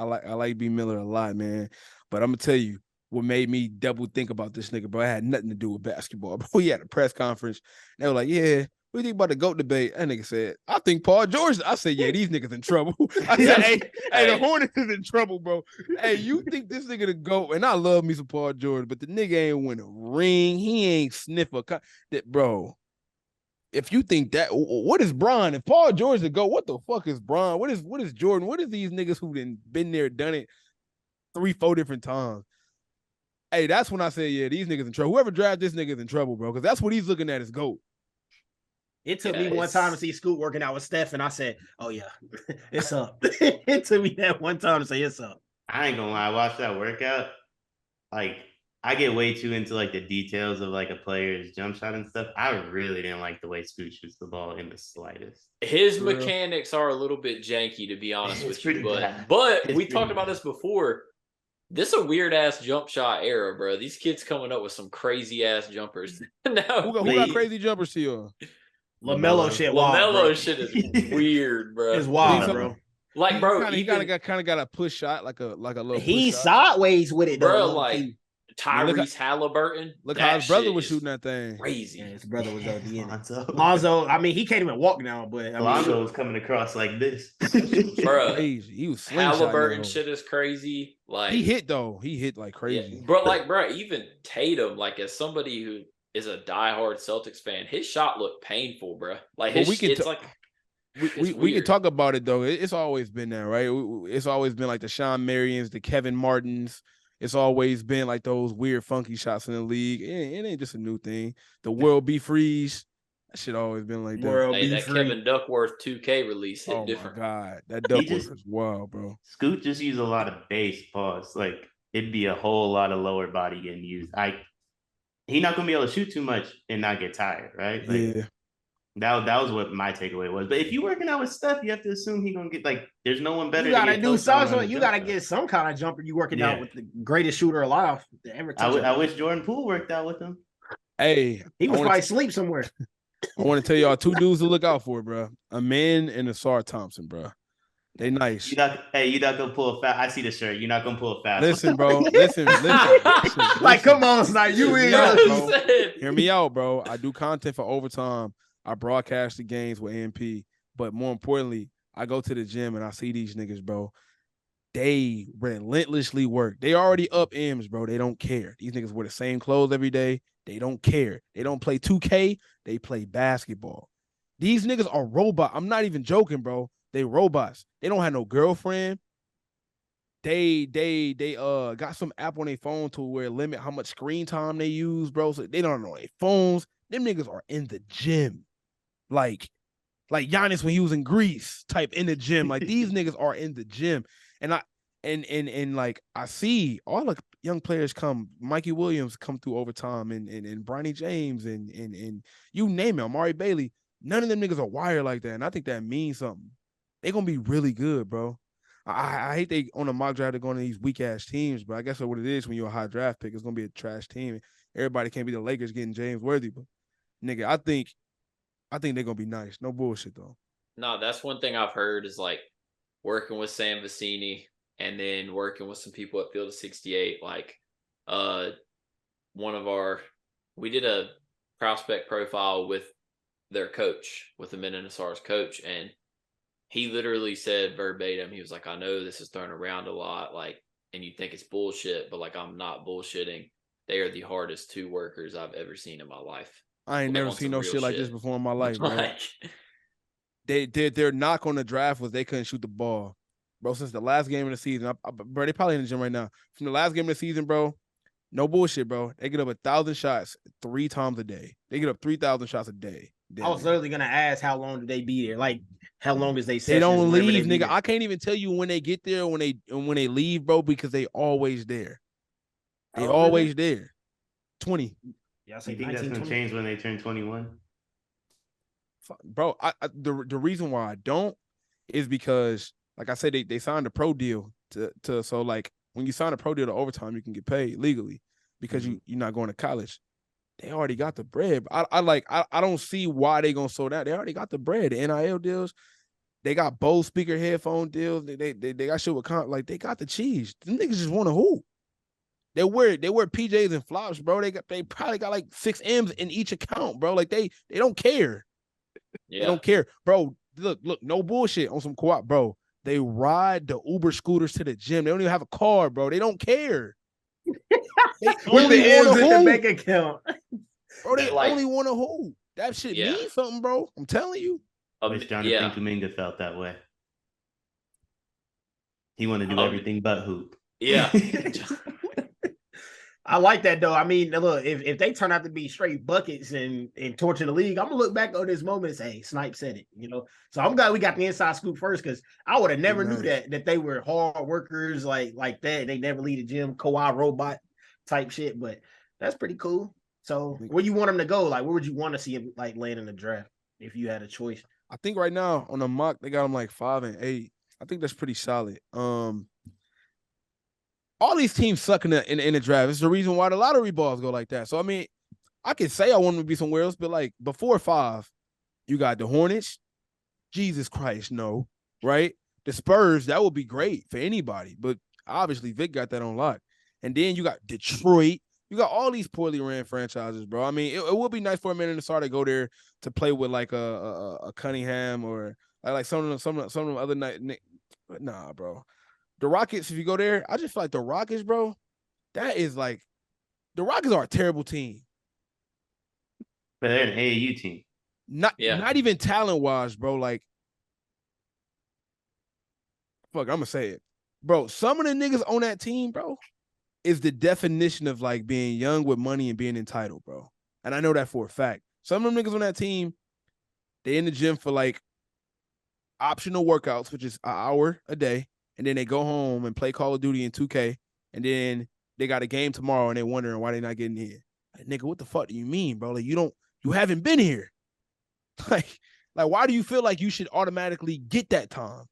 B. Miller a lot, man. But I'm gonna tell you what made me double think about this nigga, bro. It had nothing to do with basketball. Bro, he had a press conference. They were like, yeah. What do you think about the GOAT debate? That nigga said, I think Paul George. I said, yeah, these niggas in trouble. I said, hey, the Hornets is in trouble, bro. Hey, you think this nigga the GOAT? And I love me some Paul George, but the nigga ain't win a ring. He ain't sniff that, bro. If you think that, what is Bron? If Paul George the GOAT, what the fuck is Bron? What is Jordan? What is these niggas who been there, done it 3-4 different times? Hey, that's when I say, yeah, these niggas in trouble. Whoever drafted this nigga's in trouble, bro, because that's what he's looking at as GOAT. It took me one time to see Scoot working out with Steph, and I said, oh, yeah, it's up. It took me that one time to say it's up. I ain't gonna lie, I watched that workout. Like, I get way too into like the details of like a player's jump shot and stuff. I really didn't like the way Scoot shoots the ball in the slightest. His mechanics are a little bit janky, to be honest with you. But we talked about this before. This is a weird ass jump shot era, bro. These kids coming up with some crazy ass jumpers. Now, Who got crazy jumpers to you? LaMelo shit wild, LaMelo shit is weird, bro. It's wild, bro. Like, bro, he kind of got a push shot, like a little. He's sideways with it, bro. Though, like Tyrese Halliburton. Look how his brother was shooting that thing. Crazy. Yeah, his brother was at the end. Lonzo, I mean, he can't even walk now, but Lonzo was coming across like this, bro. Crazy. He was Halliburton shit is crazy. Like, he hit though. He hit like crazy, bro. Like, bro, even Tatum, like, as somebody who is a diehard Celtics fan, his shot looked painful, bro. Like, we can talk about it though. It's always been there, right? It's always been like the Sean Marions, the Kevin Martins. It's always been like those weird, funky shots in the league. It ain't just a new thing. The World B Freeze, that shit always been like that. That Kevin Duckworth 2K release hit different. Oh my god, that Duckworth is wild, bro. Scoot just used a lot of base pause. Like, it'd be a whole lot of lower body getting used. He not gonna be able to shoot too much and not get tired, right? Like, yeah. That was what my takeaway was. But if you're working out with Steph, you have to assume he's gonna get, like, there's no one better. You gotta do something. You gotta get some kind of jumper. You working out with the greatest shooter alive. I wish Jordan Poole worked out with him. Hey, he was probably asleep somewhere. I want to tell y'all 2 dudes to look out for, bro. A man and a Asar Thompson, bro. They nice. You're not gonna pull a fast. I see the shirt. You're not gonna pull a fast. Listen, bro. Listen. Like, come on, Snipe. You in? Hear me out, bro. I do content for Overtime. I broadcast the games with AMP, but more importantly, I go to the gym and I see these niggas, bro. They relentlessly work. They already up M's, bro. They don't care. These niggas wear the same clothes every day. They don't care. They don't play 2K. They play basketball. These niggas are robots. I'm not even joking, bro. They robots. They don't have no girlfriend. They got some app on their phone to where limit how much screen time they use, bro. So they don't know their phones. Them niggas are in the gym. Like Giannis when he was in Greece type in the gym. Like these niggas are in the gym. And like I see all the young players come, Mikey Williams come through overtime and Bronny James and you name it, Amari Bailey. None of them niggas are wired like that. And I think that means something. They're gonna be really good, bro. I hate they on a mock draft they're going to these weak ass teams, but I guess that's what it is when you're a high draft pick. It's gonna be a trash team. Everybody can't be the Lakers getting James Worthy, but nigga, I think they're gonna be nice. No bullshit though. No, that's one thing I've heard is like working with Sam Vecini and then working with some people at Field of 68. Like we did a prospect profile with their coach, with the Men in Asar's coach, and he literally said verbatim, he was like, I know this is thrown around a lot, like, and you think it's bullshit, but like I'm not bullshitting. They are the hardest two workers I've ever seen in my life. I ain't never seen no shit like this before in my life, bro. Like, their knock on the draft was they couldn't shoot the ball. Bro, since the last game of the season, bro, they probably in the gym right now. From the last game of the season, bro, no bullshit, bro. They get up 1,000 shots 3 times a day. They get up 3,000 shots a day. I was literally gonna ask how long do they be there? Like how long is they? They don't leave, nigga. I can't even tell you when they get there, when they leave, bro, because they always there. They always there. 20. Yeah, I You say think that's gonna change when they turn 21? Bro, the reason why I don't is because, like I said, they signed a pro deal to so like when you sign a pro deal to overtime, you can get paid legally because you're not going to college. They already got the bread. I don't see why they gonna slow down. They already got the bread. The NIL deals, they got Bose speaker headphone deals. They got shit with like they got the cheese. Them niggas just want to hoop. They wear PJs and flops, bro. They probably got like 6 M's in each account, bro. Like they don't care. Yeah. They don't care, bro. Look, no bullshit on some co-op, bro. They ride the Uber scooters to the gym. They don't even have a car, bro. They don't care. They only want to hoop. Bank account. Bro, they only want to hoop. That shit means something, bro. I'm telling you. I wish Jonathan Kuminga felt that way. He want to do everything but hoop. Yeah. I like that though. I mean, look, if they turn out to be straight buckets and torture the league, I'm gonna look back on this moment and say, hey, Snipe said it, you know. So I'm glad we got the inside scoop first, because I would have never knew that they were hard workers like that. They never leave the gym, Kawhi robot type shit, but that's pretty cool. So where you want them to go? Like, where would you want to see him like land in the draft if you had a choice? I think right now on the mock they got them like 5 and 8. I think that's pretty solid. All these teams suck in the draft. It's the reason why the lottery balls go like that. So I mean, I could say I want them to be somewhere else, but like before 5, you got the Hornets. Jesus Christ, no, right? The Spurs, that would be great for anybody, but obviously Vic got that on lock. And then you got Detroit. You got all these poorly ran franchises, bro. I mean, it would be nice for a man in the start to go there to play with like a Cunningham or like some of them other night. But nah, bro. The Rockets, if you go there, I just feel like the Rockets, bro, that is like the Rockets are a terrible team. But they're an AAU team. Not even talent-wise, bro. Like, fuck, I'm gonna say it. Bro, some of the niggas on that team, bro, is the definition of like being young with money and being entitled, bro. And I know that for a fact. Some of them niggas on that team, they in the gym for like optional workouts, which is an hour a day. And then they go home and play Call of Duty in 2K. And then they got a game tomorrow and they're wondering why they're not getting here. Like, nigga, what the fuck do you mean, bro? Like, you haven't been here. Like, why do you feel like you should automatically get that time?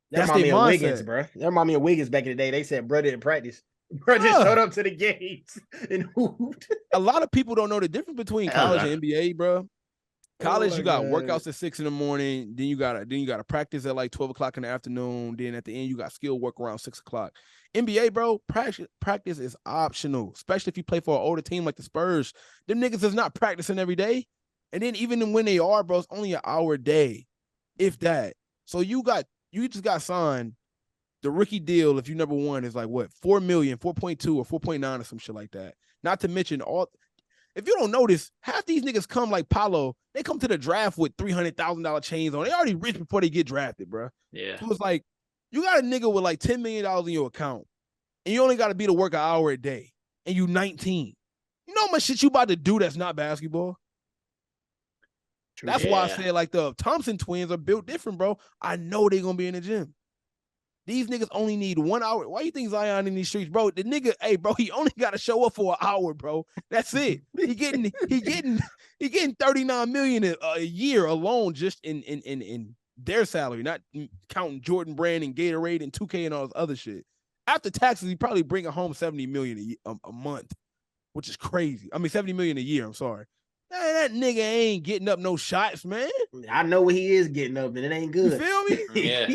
That remind me of Wiggins, bro. That remind me of Wiggins back in the day. They said, bro didn't practice. Bro just showed up to the games and hooped. A lot of people don't know the difference between college and NBA, bro. College, you got workouts at 6 a.m. Then you gotta practice at like 12 o'clock in the afternoon. Then at the end, you got skill work around 6 o'clock. NBA, bro, practice is optional, especially if you play for an older team like the Spurs. Them niggas is not practicing every day. And then even when they are, bro, it's only an hour a day, if that. So you just got signed. The rookie deal, if you number one, is like what, 4 million, 4.2 or 4.9 or some shit like that. Not to mention if you don't notice, half these niggas come like Paulo, they come to the draft with $300,000 chains on. They already rich before they get drafted, bro. Yeah. So it's like, you got a nigga with like $10 million in your account, and you only got to be to work an hour a day, and you 19. You know how much shit you about to do that's not basketball? That's why I said, like, the Thompson twins are built different, bro. I know they're going to be in the gym. These niggas only need 1 hour. Why you think Zion in these streets, bro? The nigga, hey, bro, he only got to show up for an hour, bro. That's it. He getting 39 million a year alone just in their salary, not counting Jordan Brand and Gatorade and 2K and all this other shit. After taxes, he probably bringing home 70 million a month, which is crazy. I mean, 70 million a year. I'm sorry. Man, that nigga ain't getting up no shots, man. I know what he is getting up, and it ain't good. You feel me? Yeah.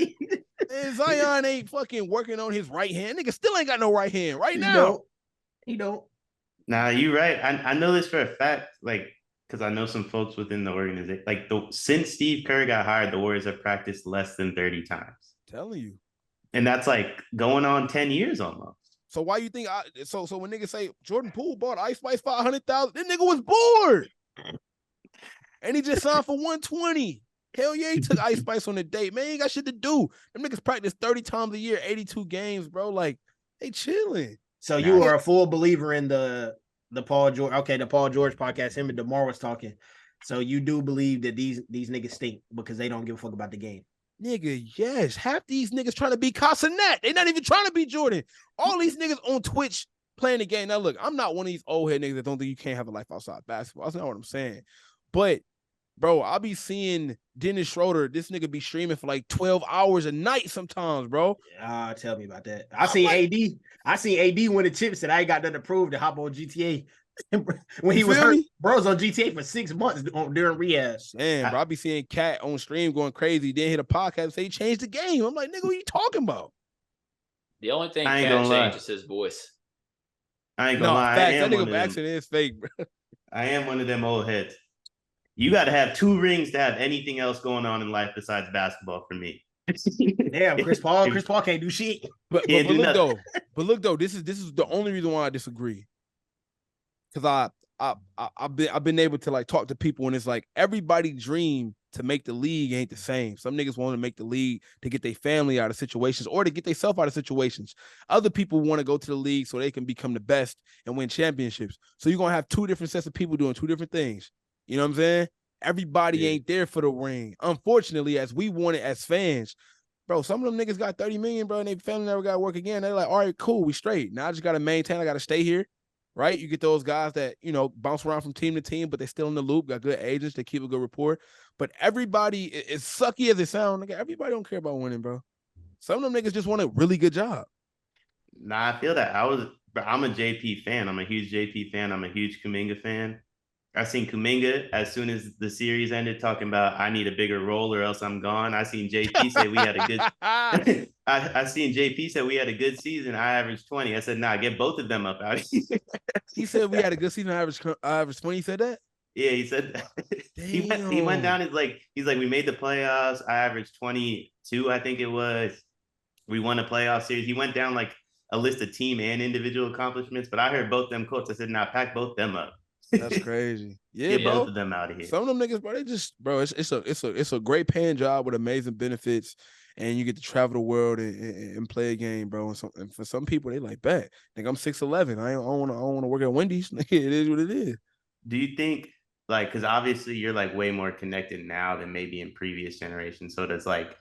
And Zion ain't fucking working on his right hand. Nigga still ain't got no right hand right now. He don't. Nah, you're right. I know this for a fact, like, because I know some folks within the organization. Like, since Steve Kerr got hired, the Warriors have practiced less than 30 times. Telling you. And that's like going on 10 years almost. So why you think so when niggas say Jordan Poole bought Ice Spice 500,000, that nigga was bored. And he just signed for 120. Hell yeah, he took Ice Spice on a date. Man, he ain't got shit to do. Them niggas practice 30 times a year, 82 games, bro. Like, they chilling. So you are a full believer in the Paul George. Okay, the Paul George podcast. Him and DeMar was talking. So you do believe that these niggas stink because they don't give a fuck about the game. Nigga, yes. Half these niggas trying to be Casanet. They not even trying to be Jordan. All these niggas on Twitch playing the game. Now, look, I'm not one of these old head niggas that don't think you can't have a life outside basketball. That's not what I'm saying. But, bro, I'll be seeing Dennis Schroeder, this nigga be streaming for like 12 hours a night sometimes, bro. Tell me about that. I seen AD win the chips and I ain't got nothing to prove to hop on GTA. When he was hurt, bro's on GTA for 6 months during rehab. Man, bro, I be seeing Cat on stream going crazy. Then hit a podcast say he changed the game. I'm like, nigga, what are you talking about? The only thing Cat changes is his voice. I ain't gonna lie. Facts, that nigga accent is fake, bro. I am one of them old heads. You got to have 2 rings to have anything else going on in life besides basketball for me. Damn, Chris Paul can't do shit. But look though, this is the only reason why I disagree. Because I've been able to like talk to people and it's like everybody dream to make the league ain't the same. Some niggas want to make the league to get their family out of situations or to get themselves out of situations. Other people want to go to the league so they can become the best and win championships. So you're gonna have 2 different sets of people doing 2 different things. You know what I'm saying? Everybody ain't there for the ring. Unfortunately, as we want it as fans, bro, some of them niggas got 30 million, bro, and they family never got to work again. They're like, all right, cool, we straight. Now I just got to maintain. I got to stay here, right? You get those guys that, you know, bounce around from team to team, but they're still in the loop, got good agents, they keep a good rapport. But everybody, as sucky as it sounds, nigga, everybody don't care about winning, bro. Some of them niggas just want a really good job. Nah, I feel that. I'm a JP fan. I'm a huge JP fan. I'm a huge Kuminga fan. I seen Kuminga as soon as the series ended talking about I need a bigger role or else I'm gone. I seen JP say we had a good I seen JP say we had a good season. I averaged 20. I said, nah, get both of them up out of here. He said we had a good season. I averaged 20. He said that? Yeah, he said that. He went down. He's like, we made the playoffs. I averaged 22, I think it was. We won a playoff series. He went down like a list of team and individual accomplishments, but I heard both them quotes. I said, nah, pack both them up. That's crazy. Yeah, get bro. both of them out of here. Some of them niggas, bro, they just, bro, it's a great paying job with amazing benefits, and you get to travel the world and play a game, bro. And for some people, they like, bet. Like, I'm 6'11". I don't want to work at Wendy's. It is what it is. Do you think, like, because obviously you're like way more connected now than maybe in previous generations. So does like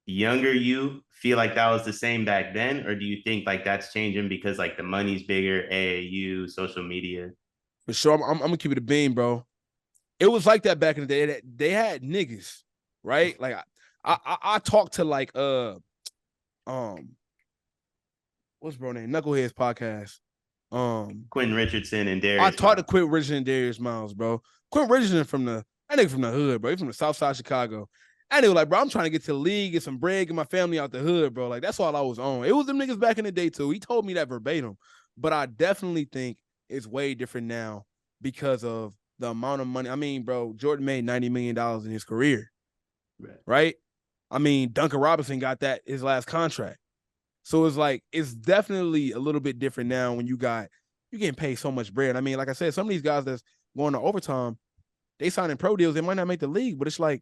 younger you feel like that was the same back then, or do you think like that's changing because like the money's bigger, AAU, social media? For sure, I'm gonna keep it a beam, bro. It was like that back in the day. They had niggas, right? Like I talked to like what's bro name? Knuckleheads podcast. Quentin Richardson and Darius. I talked to Quentin Richardson and Darius Miles, bro. Quentin Richardson from the hood, bro. He's from the South Side of Chicago. And they were like, bro, I'm trying to get to the league, get some bread, get my family out the hood, bro. Like, that's all I was on. It was them niggas back in the day, too. He told me that verbatim. But I definitely think it's way different now because of the amount of money. I mean, bro, Jordan made $90 million in his career, right? I mean, Duncan Robinson got that his last contract. So it's like, it's definitely a little bit different now when you're getting paid so much bread. I mean, like I said, some of these guys that's going to overtime, they signing pro deals, they might not make the league, but it's like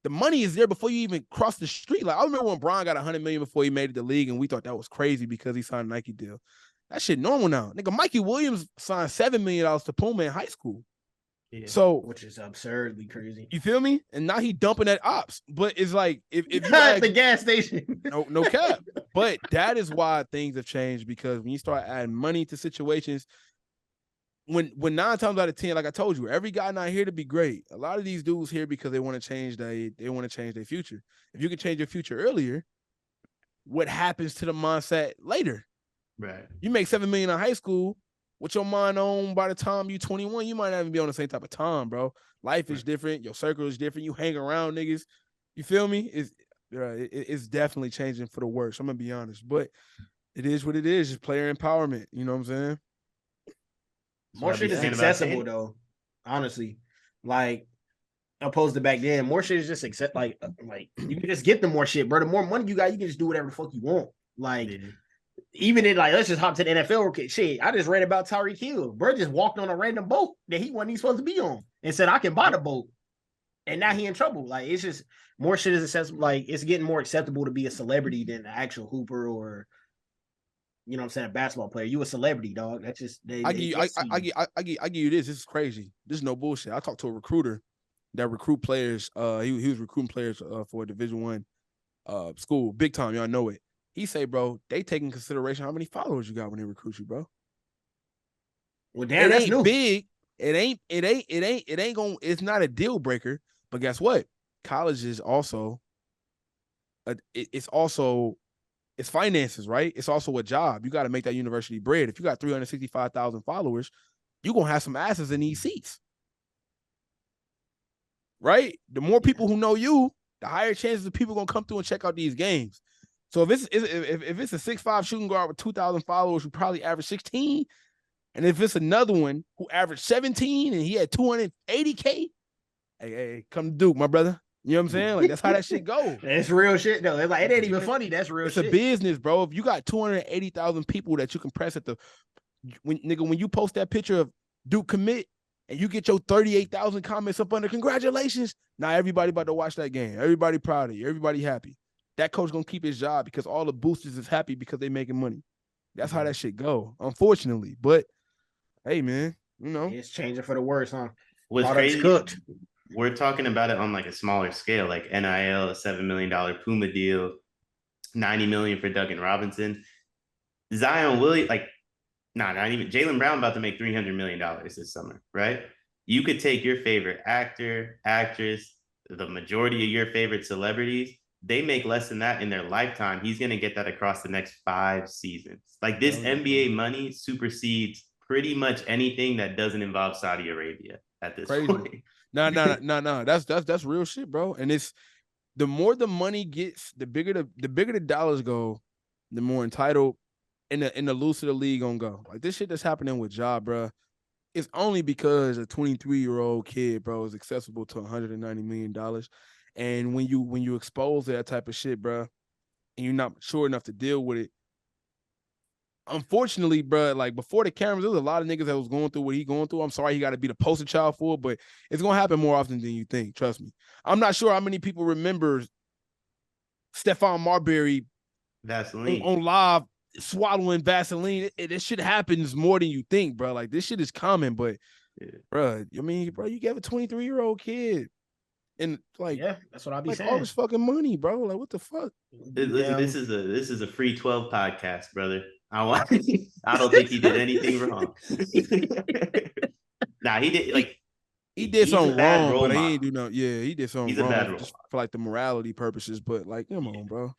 the money is there before you even cross the street. Like, I remember when Bron got $100 million before he made it the league, and we thought that was crazy because he signed a Nike deal. That shit normal now. Nigga, Mikey Williams signed $7 million to Puma in high school. Yeah, so, which is absurdly crazy. You feel me? And now he dumping at ops. But it's like, if you at the gas station. No cap. But that is why things have changed, because when you start adding money to situations, when 9 times out of 10, like I told you, every guy not here to be great. A lot of these dudes here because they want to change their future. If you can change your future earlier, what happens to the mindset later? Right. You make $7 million in high school, with your mind on by the time you 21, you might not even be on the same type of time, bro. Life is different. Your circle is different. You hang around niggas. You feel me? It's definitely changing for the worse. I'm going to be honest. But it is what it is. Just player empowerment. You know what I'm saying? More shit is accessible, though. Honestly. Like, opposed to back then, more shit is just like you can just get the more shit, bro. The more money you got, you can just do whatever the fuck you want. Like, even in, like, let's just hop to the NFL. Shit, I just read about Tyreek Hill. Bro just walked on a random boat that he wasn't even supposed to be on and said, I can buy the boat. And now he in trouble. Like, it's just more shit is accessible. Like, it's getting more acceptable to be a celebrity than an actual hooper or, you know what I'm saying, a basketball player. You a celebrity, dog. That's just I give you this. This is crazy. This is no bullshit. I talked to a recruiter that recruit players. He was recruiting players for a Division I school, big time. Y'all know it. He say, bro, they take in consideration how many followers you got when they recruit you, bro. Well, damn, that's new. Big. It's not a deal breaker. But guess what? College is also, it's finances, right? It's also a job. You got to make that university bread. If you got 365,000 followers, you're going to have some asses in these seats. Right? The more people who know you, the higher chances of people going to come through and check out these games. So if it's a 6'5" shooting guard with 2,000 followers who probably average 16, and if it's another one who averaged 17 and he had 280K, hey, come to Duke, my brother. You know what I'm saying? Like, that's how that shit go. That's real shit, though. It's like, it ain't even funny. That's real shit. It's a business, bro. If you got 280,000 people that you can press when you post that picture of Duke commit and you get your 38,000 comments up under, congratulations. Now everybody about to watch that game. Everybody proud of you. Everybody happy. That coach gonna keep his job because all the boosters is happy because they making money. That's how that shit go, unfortunately. But hey, man, you know, it's changing for the worse, huh? What's crazy? Cooked. We're talking about it on like a smaller scale, like NIL, a $7 million Puma deal, $90 million for Duncan Robinson, Zion Williams, not even Jaylen Brown about to make $300 million this summer, right? You could take your favorite actor, actress, the majority of your favorite celebrities. They make less than that in their lifetime. He's going to get that across the next 5 seasons. Like, this NBA money supersedes pretty much anything that doesn't involve Saudi Arabia at this point. No. That's real shit, bro. And it's the more the money gets, the bigger the dollars go, the more entitled and the looser the league gonna go. Like, this shit that's happening with Ja, bro. It's only because a 23-year-old kid, bro, is accessible to $190 million. And when you expose that type of shit, bro, and you're not mature enough to deal with it, unfortunately, bro, like, before the cameras, there was a lot of niggas that was going through what he going through. I'm sorry he got to be the poster child for it, but it's going to happen more often than you think. Trust me. I'm not sure how many people remember Stephon Marbury Vaseline on live swallowing Vaseline. This shit happens more than you think, bro. Like, this shit is common, but, bro, I mean, bro, you gave a 23-year-old kid. And like, yeah, that's what I'll be saying. All this fucking money, bro. Like, what the fuck? Listen, this is a free 12 podcast, brother. I don't think he did anything wrong. Nah, he did he did something wrong, but he ain't do no. Yeah, he did something wrong. He's a bad role just for like the morality purposes. But like, come on, bro.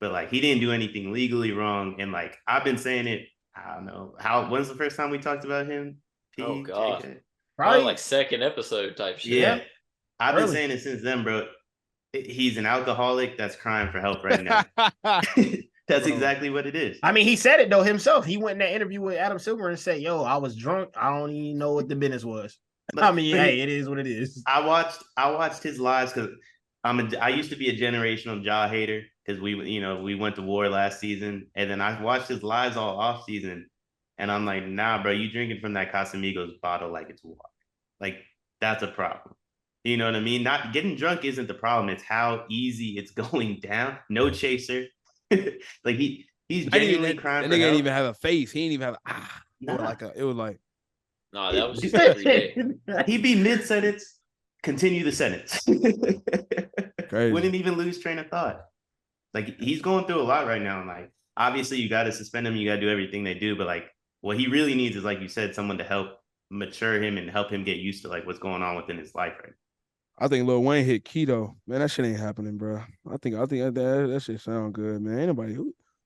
But like, he didn't do anything legally wrong. And like, I've been saying it. I don't know when's the first time we talked about him? Oh God, probably like second episode type shit. Yeah. I've been saying it since then, bro. He's an alcoholic that's crying for help right now. That's Bro. exactly what it is. I mean, he said it though himself. He went in that interview with Adam Silver and said, "Yo, I was drunk. I don't even know what the business was." I mean, hey, it is what it is. I watched his lives because I used to be a generational jaw hater because we went to war last season, and then I watched his lives all off season, and I'm like, nah, bro, you drinking from that Casamigos bottle like it's water. Like, that's a problem. You know what I mean? Not getting drunk isn't the problem. It's how easy it's going down. No chaser. Like he's genuinely crying. That nigga ain't even have a face. He ain't even have Nah. it was like. No, that was just every day. He'd be mid-sentence, continue the sentence. Crazy. Wouldn't even lose train of thought. Like, he's going through a lot right now. Like, obviously you got to suspend him. You got to do everything they do. But like, what he really needs is, like you said, someone to help mature him and help him get used to like what's going on within his life right now. I think Lil Wayne hit keto. Man, that shit ain't happening, bro. I think that shit sound good, man. Anybody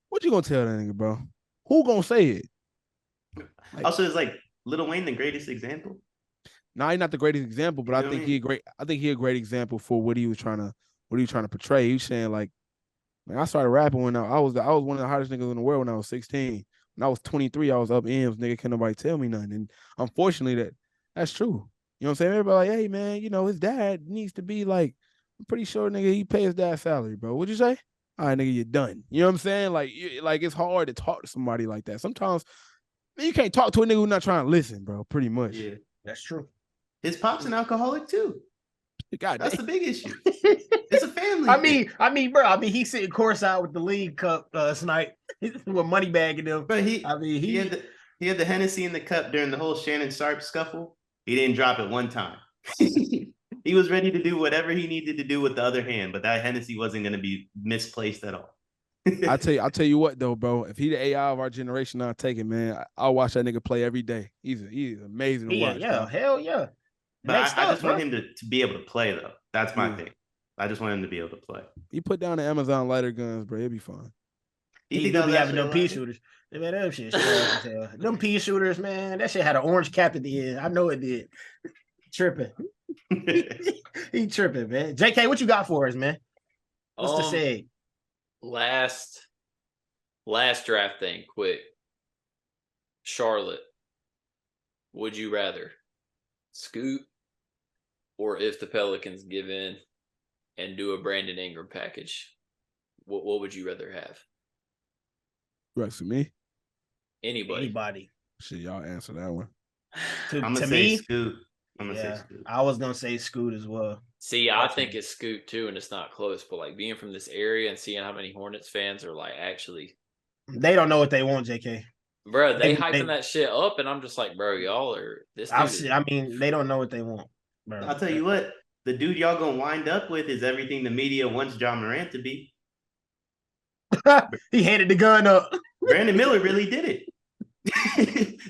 what you gonna tell that nigga, bro? Who gonna say it? Like, also, is like Lil Wayne the greatest example? Nah, he's not the greatest example, but I think he a great example for what he was trying to portray. He was saying like, man, I started rapping when I was one of the hottest niggas in the world when I was 16. When I was 23, I was up M's, nigga. Can't nobody tell me nothing. And unfortunately, that's true. You know what I'm saying? Everybody like, hey, man, his dad needs to be like, I'm pretty sure, nigga, he pay his dad salary, bro. What'd you say? All right, nigga, you're done. You know what I'm saying? Like it's hard to talk to somebody like that. Sometimes, man, you can't talk to a nigga who's not trying to listen, bro, pretty much. Yeah, that's true. His pop's an alcoholic, too. God, that's the big issue. It's a family. I mean, bro. He's sitting courtside with the league cup, Snipe, with money bagging them. But he had the Hennessy in the cup during the whole Shannon Sharp scuffle. He didn't drop it one time. He was ready to do whatever he needed to do with the other hand, but that Hennessy wasn't going to be misplaced at all. I'll tell you what though, bro. If he the AI of our generation, I'll take it, man. I'll watch that nigga play every day. He's amazing to watch. Yeah, hell yeah. But I just want him to be able to play though. That's my thing. I just want him to be able to play. He put down the Amazon lighter guns, bro. It'll be fine. He do be having them pea shooters. Man, them shit. Them pea shooters, man. That shit had an orange cap at the end. I know it did. Tripping. He tripping, man. JK, what you got for us, man? What's to say? Last draft thing, quick. Charlotte. Would you rather Scoot or if the Pelicans give in and do a Brandon Ingram package? What would you rather have? Right, for me? Anybody. Shit, y'all answer that one. I'm gonna say Scoot. I was gonna say Scoot as well. See, I think it's Scoot too, and it's not close. But like being from this area and seeing how many Hornets fans are like actually, they don't know what they want, JK. Bro, they hyping that shit up, and I'm just like, bro, y'all are this. I mean, they don't know what they want. Bro. I'll tell you what, the dude y'all gonna wind up with is everything the media wants John Morant to be. He handed the gun up. Brandon Miller really did it.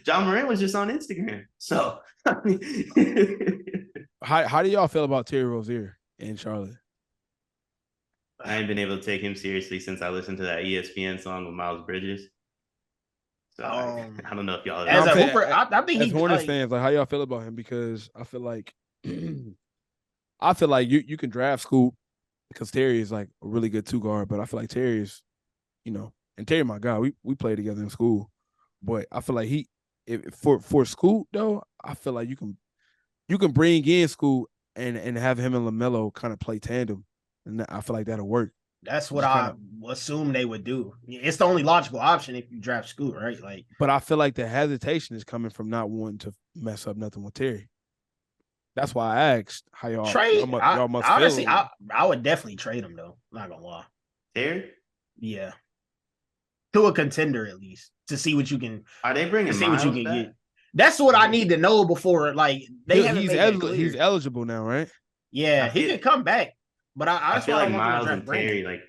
John Morant was just on Instagram. So, I mean, how do y'all feel about Terry Rozier in Charlotte? I ain't been able to take him seriously since I listened to that ESPN song with Miles Bridges. So I don't know if y'all. As a hooper, I think as Hornets fans, like how y'all feel about him? Because I feel like you can draft Scoop because Terry is like a really good 2-guard, but I feel like Terry is, and Terry, my guy, we played together in school, but I feel like for Scoop though, I feel like you can bring in Scoop and have him and LaMelo kind of play tandem, and I feel like that'll work. That's what I assume they would do. It's the only logical option if you draft Scoot, right? Like, but I feel like the hesitation is coming from not wanting to mess up nothing with Terry. That's why I asked how y'all trade. Y'all must honestly, feel. I would definitely trade him though. Not gonna lie. Terry? Yeah. To a contender at least to see what you can. Are they bringing? See what you can get. That's what I need to know before. Like he's eligible now, right? Yeah, he could come back. But I feel like Miles and Terry like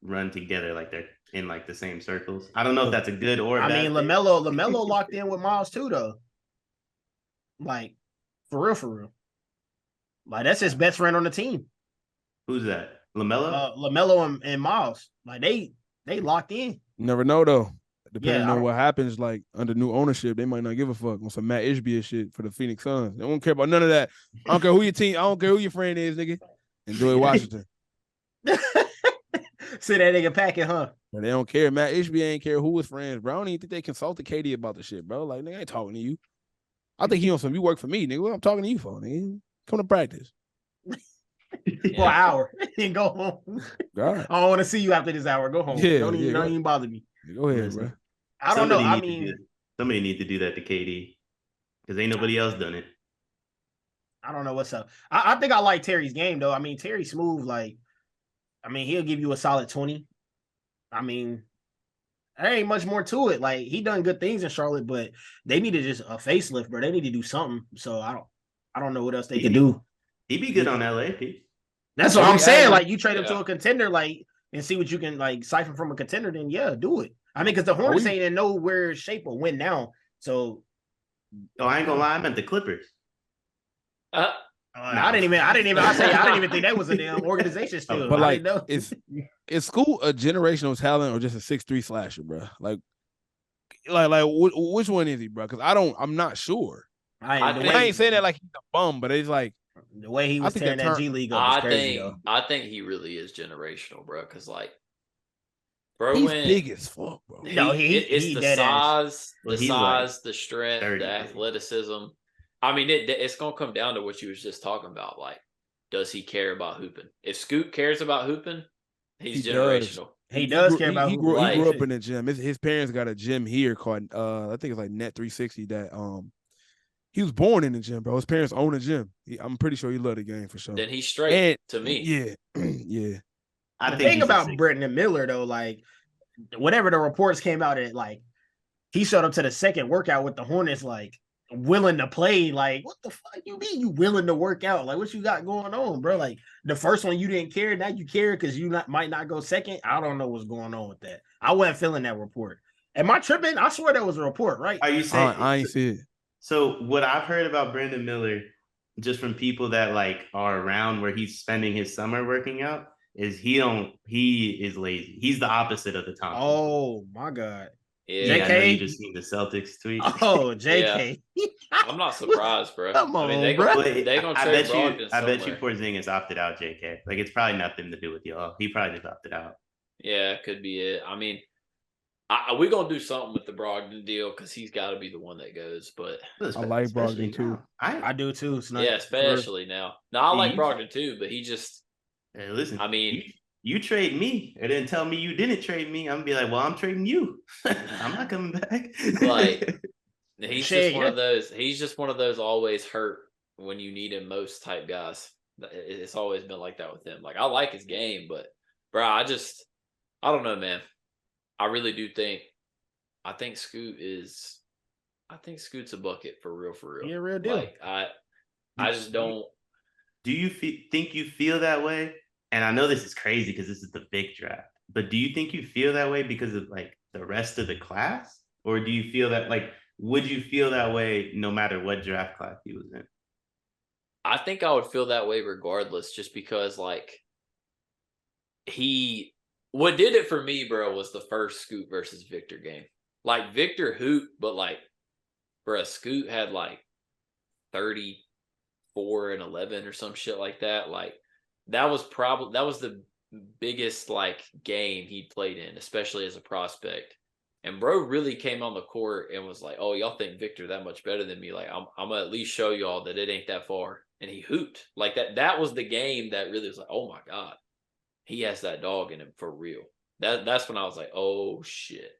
run together, like they're in like the same circles. I don't know if that's a good or bad thing. LaMelo locked in with Miles too, though. Like for real. Like that's his best friend on the team. Who's that? LaMelo? LaMelo and Miles. Like they locked in. You never know though. Depending on what happens, like under new ownership, they might not give a fuck on some Matt Ishbia shit for the Phoenix Suns. They don't care about none of that. I don't care who your team. I don't care who your friend is, nigga. Enjoy Washington. Sit that nigga packing, huh? But they don't care. Matt Ishby ain't care who was friends, bro. I don't even think they consulted KD about the shit, bro. Like, nigga, I ain't talking to you. I think he on some, you work for me, nigga. What I'm talking to you for, nigga? Come to practice. For an hour and go home. God. I don't want to see you after this hour. Go home. Yeah, Don't even bother me. Go ahead, bro. I don't know. I mean, somebody need to do that to KD because ain't nobody else done it. I don't know what's up. I think I like Terry's game though. I mean, Terry smooth. Like, I mean, he'll give you a solid 20. I mean, there ain't much more to it. Like, he done good things in Charlotte, but they needed just a facelift, bro. They need to do something. So I don't know what else they can do. He'd be good on LA. That's what I'm saying. Like, you trade him to a contender, like, and see what you can like siphon from a contender. Then do it. I mean, because the Hornets ain't in nowhere shape or win now. So, I ain't gonna lie, I meant the Clippers. I didn't even think that was a damn organization still. But like, is Scoot a generational talent or just a 6'3" slasher, bro? Like which one is he, bro? Because I'm not sure. I ain't saying that like he's a bum, but it's like the way he was tearing that G League up. I think he really is generational, bro. Because like, bro, he's big as fuck, bro. It's the size, like the strength, 30, the athleticism. I mean, it's gonna come down to what you was just talking about. Like, does he care about hooping? If Scoot cares about hooping, he's generational. He does care about hooping. He grew up in a gym. His parents got a gym here called I think it's like Net 360. That he was born in the gym, bro. His parents own a gym. I'm pretty sure he loved the game for sure. Then he's straight to me. Yeah, yeah. The thing about Brendan Miller though, like, whenever the reports came out, that like he showed up to the second workout with the Hornets, like, willing to play. Like, what the fuck you mean you willing to work out? Like, what you got going on, bro? Like, the first one you didn't care, now you care because you might not go second. I don't know what's going on with that. I wasn't feeling that report. Am I tripping? I swear that was a report, right? Are you saying I ain't see it? So what I've heard about Brandon Miller, just from people that like are around where he's spending his summer working out, is he is lazy. He's the opposite of the Thompson. Oh my God. Yeah, JK? I know you just seen the Celtics tweet. Oh, JK. Yeah. I'm not surprised, bro. Come on, I mean, they bro. gonna trade Brogdon I bet you Porzingis opted out, JK. Like, it's probably nothing to do with y'all. He probably just opted out. Yeah, it could be it. I mean, we're gonna do something with the Brogdon deal because he's got to be the one that goes. But I like Brogdon too. I do too. Yeah, especially now. No, I like Brogdon too, but he just. Hey, listen. I mean, you trade me and then tell me you didn't trade me. I'm gonna be like, well, I'm trading you. I'm not coming back. Like, he's just one of those. He's just one of those always hurt when you need him most type guys. It's always been like that with him. Like, I like his game, but bro, I don't know, man. I really do think. I think Scoot's a bucket for real. Yeah, real deal. Like, I just don't. Do you think you feel that way? And I know this is crazy because this is the big draft, but do you think you feel that way because of like the rest of the class? Or do you feel that, like, would you feel that way no matter what draft class he was in? I think I would feel that way regardless, just because like what did it for me, bro, was the first Scoot versus Victor game. Like, Victor hooped, but like, bro, Scoot had like 34 and 11 or some shit like that. Like, that was the biggest like game he played in, especially as a prospect. And bro really came on the court and was like, "Oh, y'all think Victor that much better than me? Like, I'm gonna at least show y'all that it ain't that far." And he hooped like that. That was the game that really was like, "Oh my God, he has that dog in him for real." That's when I was like, "Oh shit,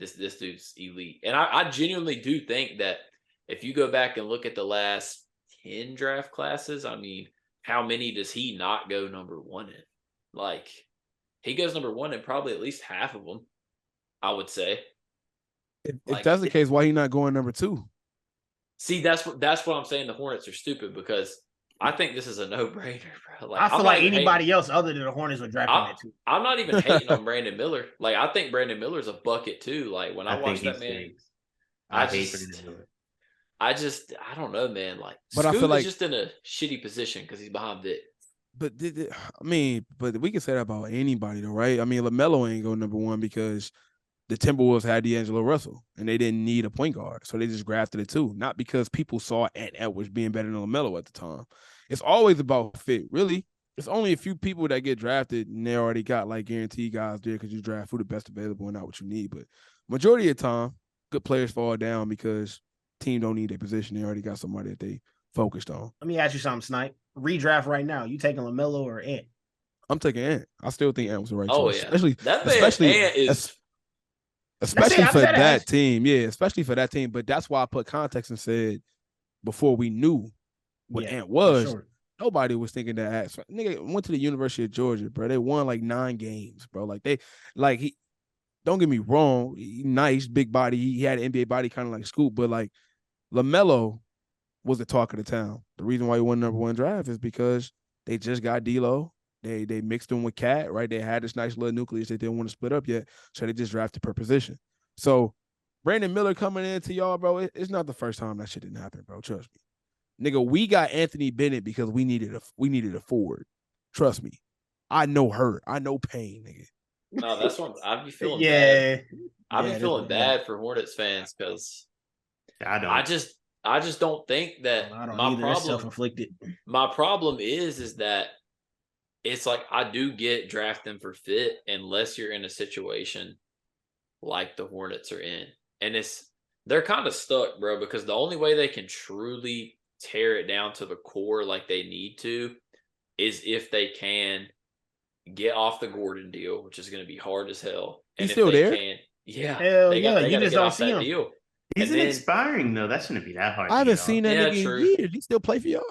this dude's elite." And I genuinely do think that if you go back and look at the last 10 draft classes, I mean, how many does he not go number one in? Like, he goes number one in probably at least half of them, I would say. If that's the case, why he not going number two? See, that's what I'm saying. The Hornets are stupid because I think this is a no-brainer, bro. Like, I feel like anybody else other than the Hornets would draft him at two. I'm not even hating on Brandon Miller. Like, I think Brandon Miller's a bucket too. Like, when I watch that man, I hate Brandon Miller. I don't know, man. Like, but Scoot I feel like just in a shitty position because he's behind Vic. But but we can say that about anybody, though, right? I mean, LaMelo ain't go number one because the Timberwolves had D'Angelo Russell and they didn't need a point guard, so they just drafted it too. Not because people saw Ant Edwards being better than LaMelo at the time. It's always about fit, really. It's only a few people that get drafted and they already got like guaranteed guys there because you draft who the best available and not what you need. But majority of the time, good players fall down because team don't need their position. They already got somebody that they focused on. Let me ask you something, Snipe. Redraft right now. You taking LaMelo or Ant? I'm taking Ant. I still think Ant was the right Oh, choice. yeah. Especially Ant is... Especially for that team. Yeah, especially for that team. But that's why I put context and said before we knew what Ant was, nobody was thinking that. Nigga went to the University of Georgia, bro. They won like 9 games, bro. He don't get me wrong, nice, big body. He had an NBA body kind of like Scoop, but like LaMelo was the talk of the town. The reason why he won #1 draft is because they just got D'Lo. They mixed him with Cat, right? They had this nice little nucleus they didn't want to split up yet, so they just drafted per position. So Brandon Miller coming into y'all, bro, it's not the first time that shit didn't happen, bro. Trust me. Nigga, we got Anthony Bennett because we needed a forward. Trust me. I know hurt. I know pain, nigga. No, that's what I'd be feeling bad. I'd be feeling bad for Hornets fans because I just don't think that self-inflicted. My problem is that it's like I do get draft them for fit unless you're in a situation like the Hornets are in. And they're kind of stuck, bro, because the only way they can truly tear it down to the core like they need to is if they can get off the Gordon deal, which is going to be hard as hell. And He's still there? You just don't see him. Deal. He's expiring though. That shouldn't be that hard. I haven't seen that nigga in years. He still play for y'all?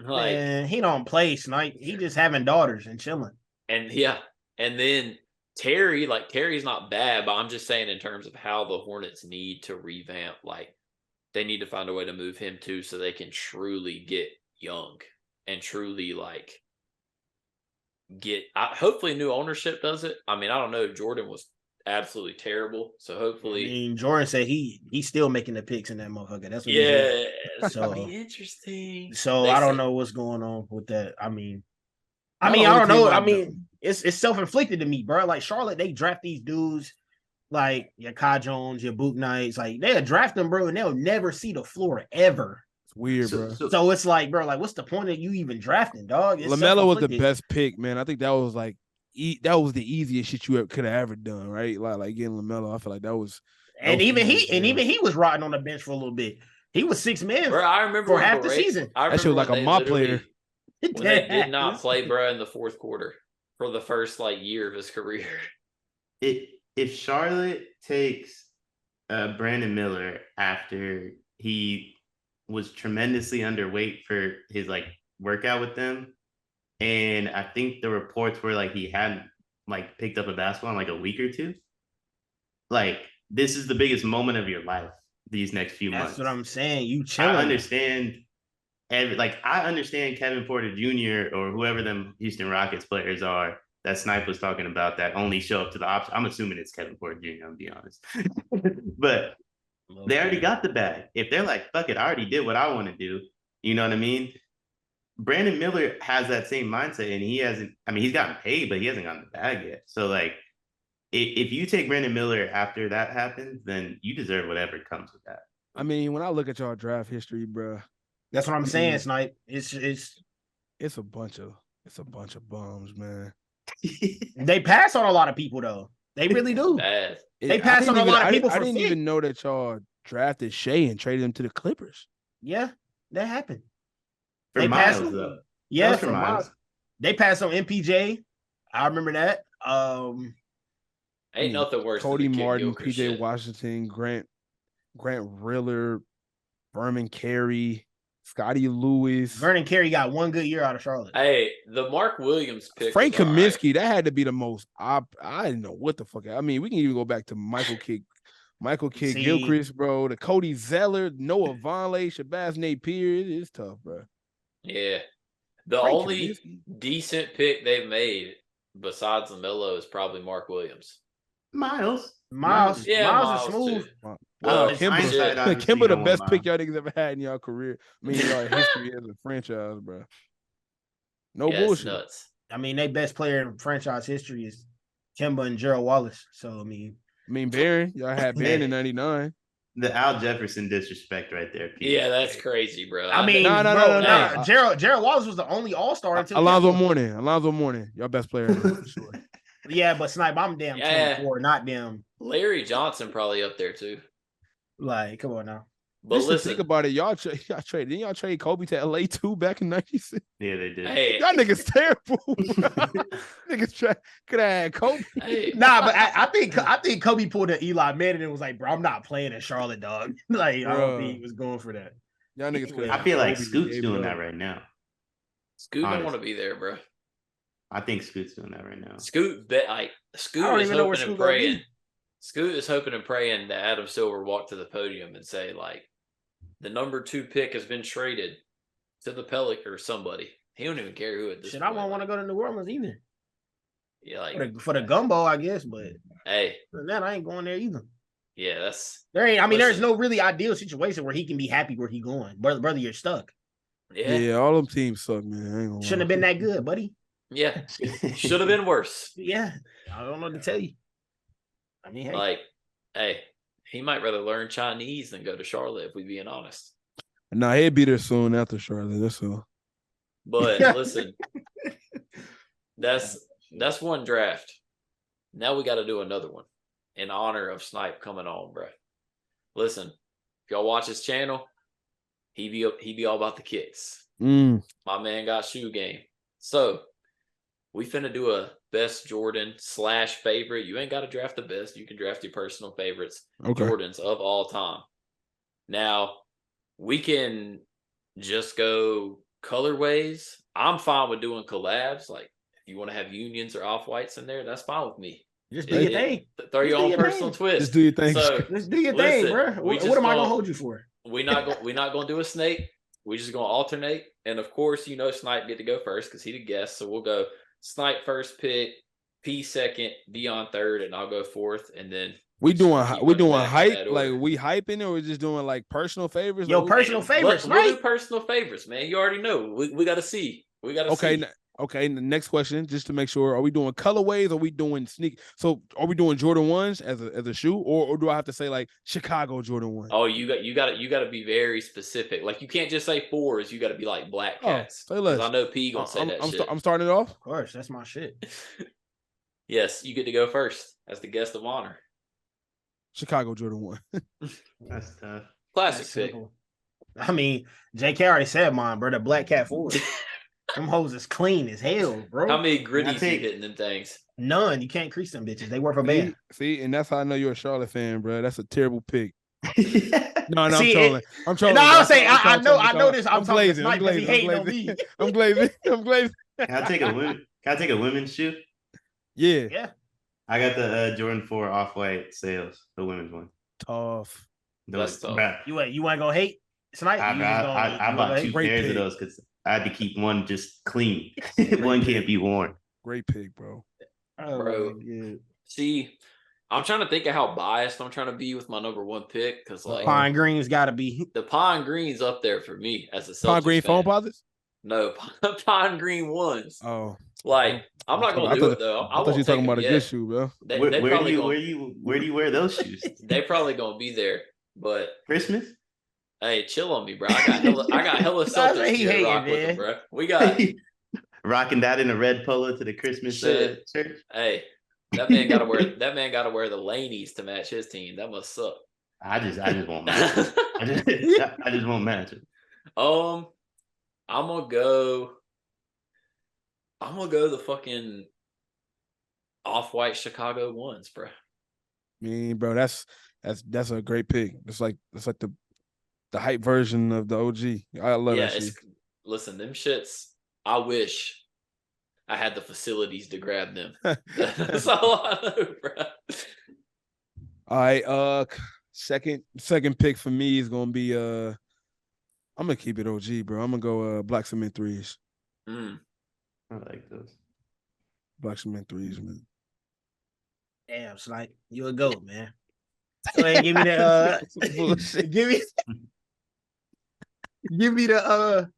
Like, man, he don't play, Snipe. He just having daughters and chilling. And then Terry's not bad, but I'm just saying in terms of how the Hornets need to revamp, like they need to find a way to move him too, so they can truly get young and truly like hopefully new ownership does it. I mean, I don't know. Jordan was absolutely terrible, so hopefully. Jordan said he's still making the picks in that motherfucker. That's what so be interesting. So I don't know what's going on with that. I don't know. I mean, it's self-inflicted to me, bro. Like Charlotte, they draft these dudes like your Kai Jones, your Book Knights. Like they'll draft them, bro, and they'll never see the floor ever. It's weird, bro. So it's like, bro, like what's the point of you even drafting, dog? LaMelo was the best pick, man. I think that was like that was the easiest shit you could have ever done, right? Like getting LaMelo, I feel like that was. Even he was rotting on the bench for a little bit. He was 6 men. Bro, I remember for half the season. That shit was like a mob player. When they did not play, bro, in the fourth quarter for the first year of his career. If Charlotte takes Brandon Miller after he was tremendously underweight for his workout with them, and I think the reports were he hadn't picked up a basketball in a week or two. This is the biggest moment of your life these next few months. That's what I'm saying. You chilling. I understand. I understand Kevin Porter Jr. or whoever them Houston Rockets players are that Snipe was talking about that only show up to the option. I'm assuming it's Kevin Porter Jr. I'm be honest, but they already got the bag. If they're like, fuck it, I already did what I want to do. You know what I mean? Brandon Miller has that same mindset, and he hasn't. I mean, he's gotten paid, but he hasn't gotten the bag yet. So if you take Brandon Miller after that happens, then you deserve whatever comes with that. I mean, when I look at y'all draft history, bro. That's what I'm saying, Snipe. It's a bunch of bums, man. They pass on a lot of people though. They really do. They pass on a lot of people. I didn't even know that y'all drafted Shea and traded him to the Clippers. Yeah, that happened. For Miles, though. Yeah, for Miles. They passed on MPJ. I remember that. Ain't nothing worse. Cody Martin, PJ shit. Washington, Grant Riller, Vernon Carey, Scotty Lewis. Vernon Carey got one good year out of Charlotte. Hey, the Mark Williams pick. Frank Kaminsky, that had to be the most. I didn't know what the fuck. I mean, we can even go back to Michael Kidd Gilchrist, bro. The Cody Zeller, Noah Vonleh, Shabazz Napier. It's tough, bro. Yeah. The Frank only Kaminsky. decent pick they've made besides LaMelo is probably Mark Williams. Miles. Miles is smooth. Kimba the best pick y'all niggas ever had in y'all career. I mean, y'all history as a franchise, bro. No bullshit. Nuts. I mean, their best player in franchise history is Kimba and Gerald Wallace. So I mean, Barron. Y'all had Barron in '99. the Al Jefferson disrespect right there. Pete. Yeah, that's crazy, bro. I mean, no. Gerald Wallace was the only All-Star until Alonzo Mourning, your best player ever, for sure. Yeah, but Snipe, I'm damn 24, not damn. Larry Johnson probably up there too. Like, come on now. But listen, think about it. Y'all traded. Didn't y'all trade Kobe to LA too back in '96? Yeah, they did. Hey, Y'all niggas terrible. Niggas could have had Kobe. Hey. Nah, but I think Kobe pulled an Eli Manning and was like, bro, I'm not playing in Charlotte, dog. Like, I don't think he was going for that. Y'all niggas could. I feel like Scoot's doing that right now. Scoot don't want to be there, bro. I think Scoot's doing that right now. Scoot is hoping and praying. Scoot is hoping and praying that Adam Silver walk to the podium and say, like, the number 2 pick has been traded to the Pelicans or somebody. He don't even care who it is. Shit, I won't want to go to New Orleans either. Yeah, like for the gumbo, I guess, but hey, for that I ain't going there either. Yeah, that's there's no really ideal situation where he can be happy where he going. Brother, you're stuck. Yeah, all them teams suck, man. Shouldn't have been that good, buddy. Yeah, should have been worse. Yeah, I don't know what to tell you. I mean, hey, he might rather learn Chinese than go to Charlotte, if we're being honest. Nah, he'll be there soon after Charlotte. That's all. But listen, that's one draft. Now we got to do another one in honor of Snipe coming on, bro. Listen, if y'all watch his channel, he be all about the kicks. My man got shoe game. So we finna do a best Jordan / favorite. You ain't got to draft the best. You can draft your personal favorites. Okay. Jordans of all time. Now, we can just go colorways. I'm fine with doing collabs. Like, if you want to have unions or off-whites in there, that's fine with me. Just do your thing. Throw your own personal twist. Just do your thing. So, just do your thing, bro. What am I gonna hold you for? We're not gonna do a snake. We're just gonna alternate. And of course, Snipe get to go first because he the guest. So we'll go Snipe first pick, P second, Deion third, and I'll go fourth. And then we doing hype, like we hyping it, or we just doing like personal favorites? Yo, personal favorites, right? We'll do personal favorites, man. You already know. We got to see. We got to see. Okay, the next question, just to make sure, are we doing colorways? Or are we doing sneak? So are we doing Jordan 1s as a shoe, or do I have to say like Chicago Jordan 1? Oh, you got to be very specific. Like you can't just say 4s. You got to be like Black Cats. Say less. I know P gonna say that shit. I'm starting it off. Of course, that's my shit. Yes, you get to go first as the guest of honor. Chicago Jordan 1. That's tough. Classic pick. I mean, JK already said mine, bro. The Black Cat 4. Them hoes is clean as hell, bro. How many gritties you hitting them things? None. You can't crease them bitches. They worth a band. See, and that's how I know you're a Charlotte fan, bro. That's a terrible pick. No, See, I'm trolling. No, I'm saying I know this. I'm glazing. I'm glazing. I'm glazing. Can I take a women's shoe? Yeah. I got the Jordan 4 off-white sales, the women's one. Tough. That's tough. You ain't gonna hate Snipe? I bought 2 pairs of those because I had to keep one just clean. One can't be worn. Great pick, bro. Bro. See, I'm trying to think of how biased I'm trying to be with my number 1 pick because like Pine Green's got to be the Pine Green's up there for me as a Celtics Pine Green fan. phone posits? No, Pine Green ones. Oh, like I'm not gonna do it though. I thought you were talking about a good shoe, bro. Where do you wear those shoes? They probably gonna be there, but Christmas. Hey, chill on me, bro. I got hella Celtics gear rock with them, bro. We got rocking that in a red polo to the Christmas shirt. Hey, that man gotta wear the Laneys to match his team. That must suck. I just won't match it. I just won't match it. I'm gonna go the fucking off-white Chicago 1s, bro. I mean, bro, that's a great pick. It's like the hype version of the OG. I love that shit. Listen, them shits, I wish I had the facilities to grab them. That's all I know, bro. All right, second pick for me is gonna be I'm gonna keep it OG, bro. I'm gonna go Black Cement 3s. I like those. Black Cement 3s, man. Damn, Snipe, you a goat, man. Go ahead, give me the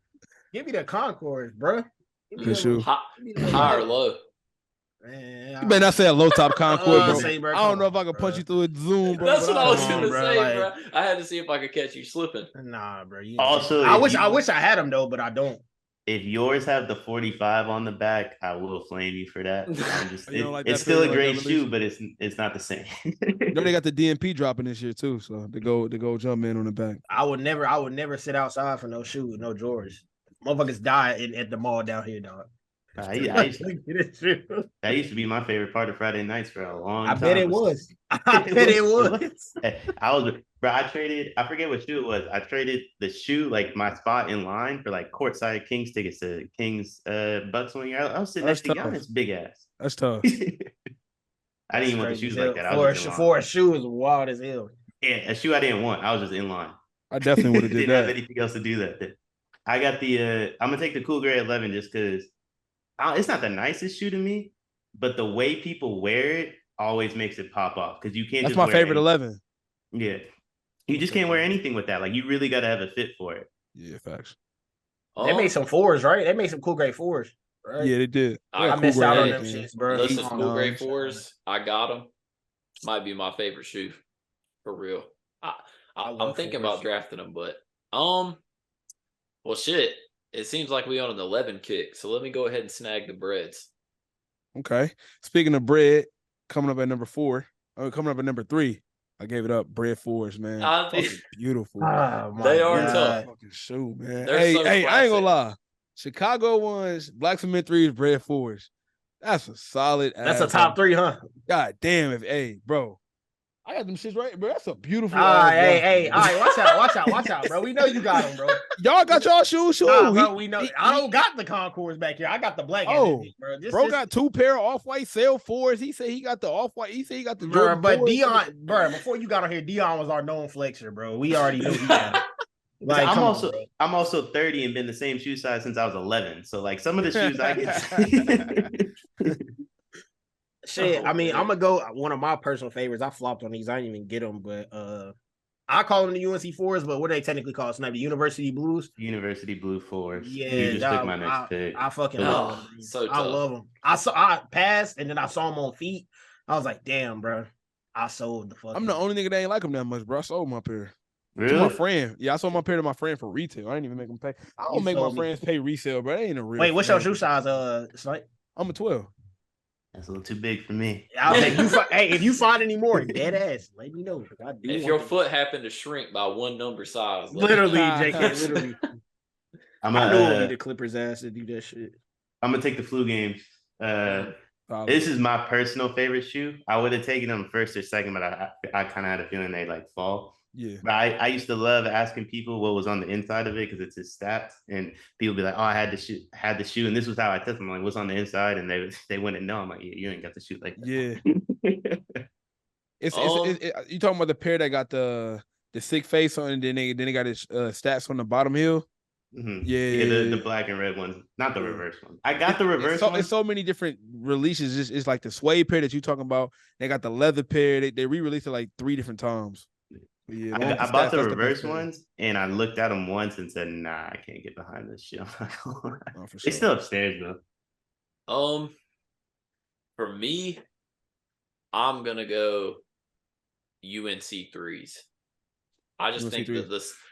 give me the Concords, bro. Good shoe. High or low? Man, You better not say a low top Concord, bro. Say, bro, I don't know if come I can on, punch bro. you through a Zoom, bro. That's but what I was Come gonna on, bro, say, like- bro. I had to see if I could catch you slipping. Nah, bro. Also, I if wish I had them though, but I don't. If yours have the 45 on the back, I will flame you for that. I'm just You don't like that it's still a feel, like great that shoe, release? but it's not the same. You know they got the DMP dropping this year too, so they go jump in on the back. I would never sit outside for no shoe with no drawers. Motherfuckers die at the mall down here, dog. I used that used to be my favorite part of Friday nights for a long time. I bet it was. I bet it was. I was, bro. I forget what shoe it was. I traded the shoe, like my spot in line, for like courtside Kings tickets to Kings Bucks one year. I was sitting next to Giannis, big ass. That's tough. I didn't even want the shoes like that. For a shoe is wild as hell. Yeah, a shoe I didn't want. I was just in line. I definitely would have did didn't that. have anything else to do that. I got the. I'm gonna take the Cool Gray 11 just because it's not the nicest shoe to me, but the way people wear it always makes it pop off because you can't. That's just my wear favorite 11. Yeah, you just can't wear anything with that. Like you really got to have a fit for it. Yeah, facts. They made some 4s, right? They made some Cool Gray 4s, right? Yeah, they did. I Cool missed Gray out on 11, them man. shits, bro. Listen, Cool Gray no, 4s, I got them. Might be my favorite shoe, for real. I'm thinking about drafting them, but well, shit. It seems like we on an 11 kick, so let me go ahead and snag the breads. Okay. Speaking of bread, coming up at number 4. Coming up at number 3. I gave it up. Bread 4s, man. Beautiful. They are tough. Fucking shoe, man. They're hey, so I ain't classic. gonna lie. Chicago ones, Black Cement 3s, bread 4s. That's a solid. That's a top 3, huh? God damn it, bro. I got them shits right, bro. That's a beautiful. All right, hey, all right, watch out, bro. We know you got them, bro. Y'all got y'all shoes, Nah, bro, we know. I don't got the Concords back here. I got the black. Oh, bro. Got 2 pair of off-white sale 4s. He said he got the off-white. He said he got the bro, Jordan but 4s. Deion, bro, before you got on here, Deion was our known flexor, bro. We already knew he got it. Like, I'm also 30 and been the same shoe size since I was 11. So like some of the shoes I get. Shit, I mean, I'm gonna go one of my personal favorites. I flopped on these. I didn't even get them, but I call them the UNC 4s, but what are they technically called? Snipe, the University Blues. University Blue 4s. Yeah, you just took my next pick. I fucking love them. So tough. I love them. I passed and then I saw them on feet. I was like, damn, bro. I sold the fuck. I'm the only nigga that ain't like them that much, bro. I sold my pair. Really? To my friend. Yeah, I sold my pair to my friend for retail. I didn't even make them pay. I don't make my friends pay resale, bro. That ain't a real. Wait, what's your shoe size, Snipe? I'm a 12. That's a little too big for me. If you find any more, dead ass, let me know. If your foot happened to shrink by 1 number size, literally, JK, literally. I know it would be the Clippers ass to do that shit. I'm gonna take the flu games. This is my personal favorite shoe. I would have taken them first or second, but I kind of had a feeling they like fall. Yeah. But I used to love asking people what was on the inside of it because it's his stats, and people be like, "Oh, I had the shoe, and this was how I tested them. Like, what's on the inside?" And they wouldn't know. I'm like, "Yeah, you ain't got the shoe like that." Yeah. You talking about the pair that got the sick face on, and then they got his stats on the bottom heel. Mm-hmm. Yeah, the black and red ones, not the reverse one. I got the reverse one. It's so many different releases. It's like the suede pair that you talking about. They got the leather pair. They re-released it like 3 different times. Yeah, I bought the reverse ones, and I looked at them once and said, "Nah, I can't get behind this shit." It's still upstairs though. For me, I'm gonna go UNC 3s. I just think that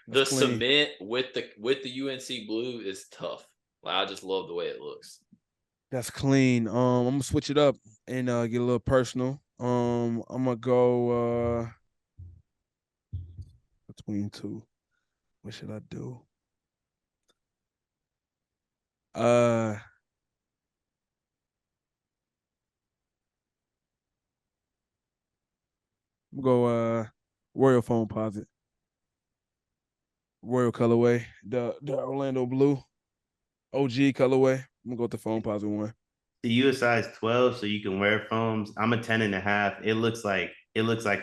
the cement with the UNC blue is tough. Like, I just love the way it looks. That's clean. I'm gonna switch it up and get a little personal. I'm gonna go between 2. What should I do? I'm gonna go Royal Foam Posit. Royal colorway. The Orlando blue. OG colorway. I'm gonna go with the Foam Posit one. You a size 12, so you can wear foams. I'm a 10.5. It looks like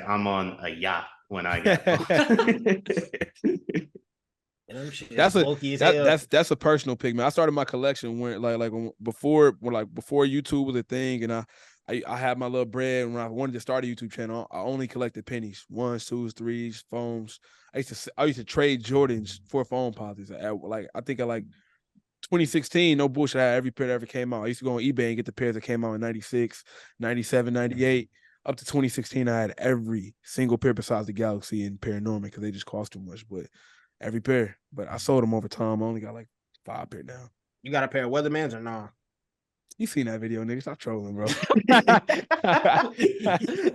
I'm on a yacht when I get that's a personal pick, man. I started my collection when before YouTube was a thing, and I had my little bread. When I wanted to start a YouTube channel, I only collected pennies, 1s, 2s, 3s, foams. I used to trade Jordans for foam posits. I think at like 2016, no bullshit, I had every pair that ever came out. I used to go on eBay and get the pairs that came out in 96, 97, 98. Up to 2016, I had every single pair besides the Galaxy and Paranorman because they just cost too much. But every pair. But I sold them over time. I only got like 5 pair now. You got a pair of Weathermans or no? You seen that video, nigga. Stop trolling, bro.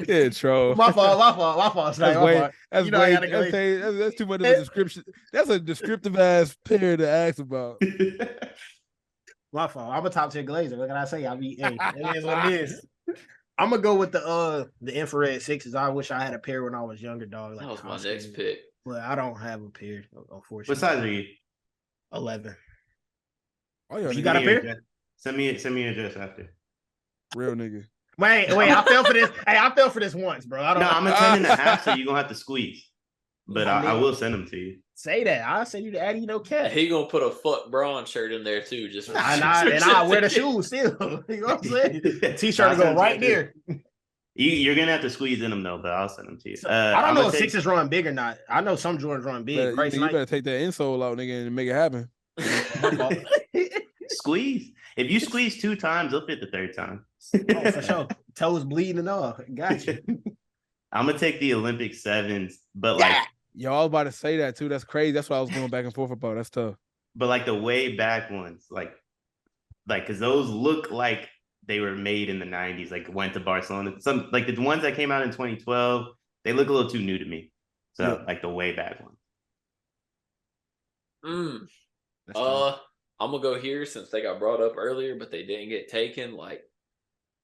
Yeah, troll. My fault. That's You know I way, gotta go. that's too much of a description. That's a descriptive ass pair to ask about. My fault. I'm a top 10 glazer. What can I say? I mean, hey, it is what it is. I'm gonna go with the infrared 6s. I wish I had a pair when I was younger, dog. Like, That was my next pick. But I don't have a pair, unfortunately. What size are you? 11. Oh, yeah, You nigga. got a pair? Send me your address after. Real nigga. Wait, I fell for this. Hey, I fell for this once, bro. I don't No, I'm a 10.5, so you're gonna have to squeeze. But I will send them to you. say that. I'll send you the Addy, no cap. He gonna put a fuck Braun shirt in there too, just for And I wear the shoes still. You know what I'm saying? T-shirt will go right there. You're gonna have to squeeze in them though, but I'll send them to you. I don't know if 6 is run big or not. I know some Jordans run big. You better take that insole out, nigga, and make it happen. Squeeze. If you squeeze 2 times, they'll fit the 3rd time. Oh, for sure. Toes bleeding and all. Gotcha. I'm gonna take the Olympic 7s, but like Yo, I was about to say that too. That's crazy. That's what I was going back and forth about. That's tough. but like the way back ones, like because those look like they were made in the 90s, like went to Barcelona. Some like the ones that came out in 2012, they look a little too new to me. So Yeah. like the way back ones. I'm gonna go here since they got brought up earlier, but they didn't get taken. Like,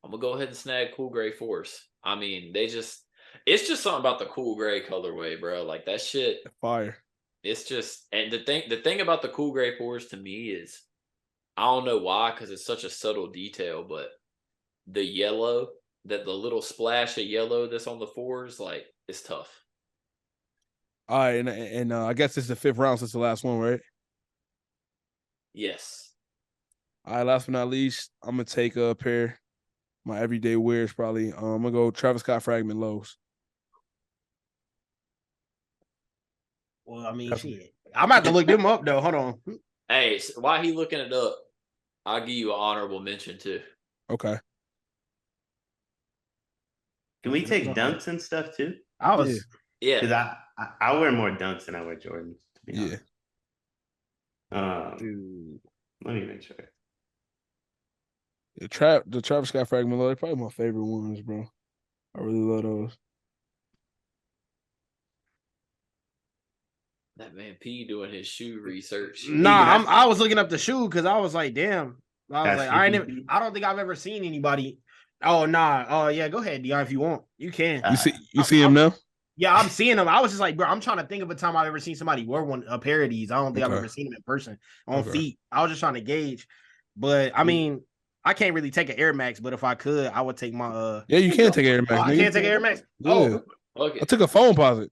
I'm gonna go ahead and snag cool gray Force. I mean, it's just something about the cool gray colorway, bro. Like that shit. Fire. It's just, and the thing about the cool gray Force to me is, I don't know why, because it's such a subtle detail, but the yellow, the little splash of yellow that's on the 4s, like, it's tough. All right, and I guess this is the 5th round since the last one, right? Yes. All right, last but not least, I'm gonna take a pair. My everyday wears probably. I'm gonna go Travis Scott Fragment lows. Well, I mean, shit. I'm about to look them up though. Hold on. Hey, while he looking it up, I'll give you an honorable mention too. Okay. Can we take dunks and stuff too? I was Yeah. Because I wear more dunks than I wear Jordans, to be honest. Let me make sure. The Travis Scott Fragment low, they're probably my favorite ones, bro. I really love those. That man P doing his shoe research. Nah, I was looking up the shoe because I was like, damn. I was That's like, I don't think I've ever seen anybody. Oh nah. Oh yeah, go ahead, Deion, if you want. You can. You see him now? Yeah, I'm seeing them. I was just like, bro, I'm trying to think of a time I've ever seen somebody wear a pair of these. I don't think I've ever seen them in person on feet. I was just trying to gauge. But I mean, I can't really take an Air Max, but if I could, I would take my Yeah, you can take Air Max. I can't take an Air Max. Yeah. Oh, Okay. I took a phone posit.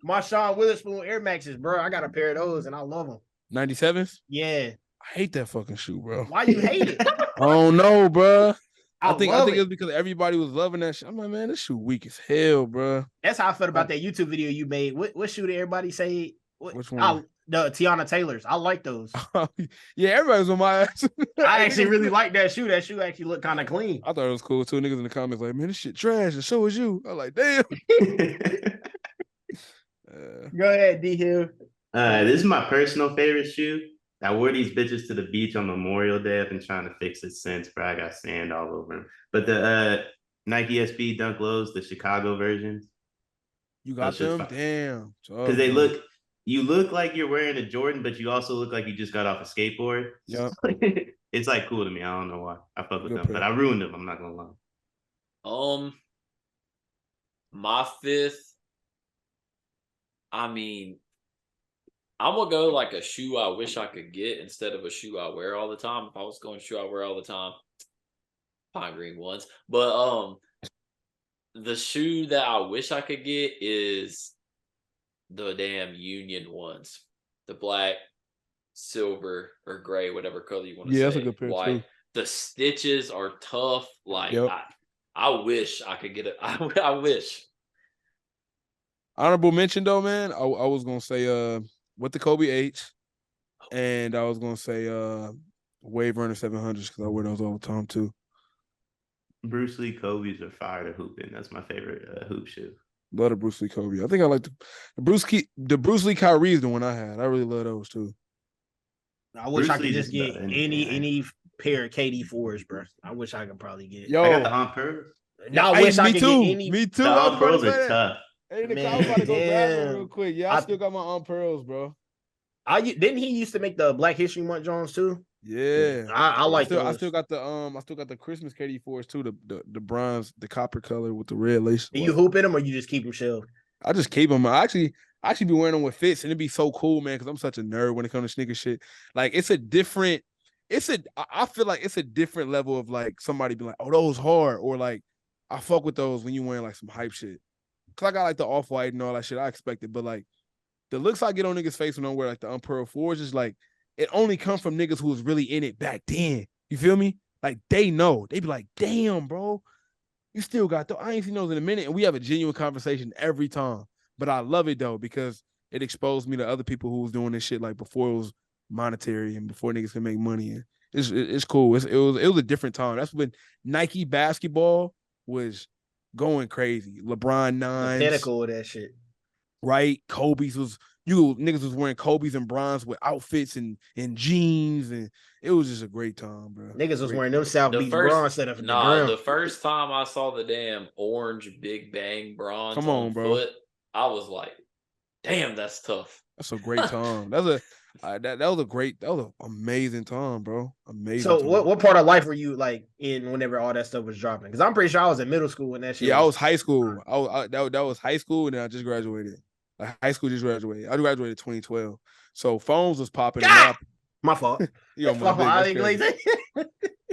my Sean Witherspoon Air Maxes, bro. I got a pair of those and I love them. 97s? Yeah. I hate that fucking shoe, bro. Why you hate it? I don't know, bro. I think love it was because everybody was loving that shit. I'm like, man, this shoe weak as hell, bro. That's how I felt about that YouTube video you made. What shoe did everybody say? Which one? The Tiana Taylors. I like those. Yeah, everybody was on my ass. I actually really like that shoe. That shoe actually looked kind of clean. I thought it was cool too. Niggas in the comments like, man, this shit trash. And so is you. I was like, damn. Go ahead, D Hill. This is my personal favorite shoe. I wore these bitches to the beach on Memorial Day. I've been trying to fix it since, bro. I got sand all over them. But the Nike SB Dunk Lows, the Chicago versions. You got them? Damn. Because you look like you're wearing a Jordan, but you also look like you just got off a skateboard. Yeah. It's like cool to me. I don't know why. I fuck with them, pair. but I ruined them. I'm not gonna lie. My 5th, I mean, I'm gonna go like a shoe I wish I could get instead of a shoe I wear all the time. If I was going shoe I wear all the time, pine green ones. But the shoe that I wish I could get is the damn Union ones, the black, silver, or gray, whatever color you want to say. Yeah, that's a good pair white. too. The stitches are tough. Like Yep. I wish I could get it. I wish. Honorable mention though, man. I was gonna say with the Kobe H. And I was gonna say Wave Runner 700s because I wear those all the time too. Bruce Lee Kobe's are fire to hoop in. That's my favorite hoop shoe. Love the Bruce Lee Kobe. I think I like the Bruce Lee Kyrie is the one I had. I really love those too. I wish Bruce I could Lee just just get about anything, any pair of KD4s, bro. I wish I could probably get. Yo, I got the On Pearls. Now I wish I me could too. get any. Me too. The I was On about to Pearls say are that. tough. Hey, Nick, I Man, was about to go grab one damn. real quick. Yeah, I still got my On Pearls, bro. Didn't he used to make the Black History Month Jones too? Yeah. I like those. I still got the Christmas KD4s too, the bronze, the copper color with the red lace. Do you hoop in them or you just keep them shelved? I just keep them. I actually be wearing them with fits, and it'd be so cool, man, because I'm such a nerd when it comes to sneaker shit. Like I feel like it's a different level of like somebody be like, oh, those hard, or like I fuck with those when you wearing like some hype shit. Cause I got like the off-white and all that shit. I expect it, but like the looks I get on niggas' face when I wear like the Unpearl 4s is like it only comes from niggas who was really in it back then. You feel me? Like they know. They be like, damn, bro, you still got those. I ain't seen those in a minute. And we have a genuine conversation every time. But I love it though, because it exposed me to other people who was doing this shit like before it was monetary and before niggas can make money. And it's cool. It was a different time. That's when Nike basketball was going crazy. LeBron The 9s. pinnacle of that shit. Right? Kobe's niggas was wearing Kobe's and bronze with outfits and jeans, and it was just a great time, bro. Niggas was wearing them South Beach bronze set up in the Nah, ground. the first time I saw the damn orange Big Bang bronze Come on, bro. foot, I was like, damn, that's tough. That's a great time. That was an amazing time, bro. Amazing. So time. what part of life were you like in whenever all that stuff was dropping? Because I'm pretty sure I was in middle school when that shit. Yeah, I was high school. That was high school, and then I just graduated. Like high school just graduated. I graduated 2012. So phones was popping. My fault. Yo, My fault.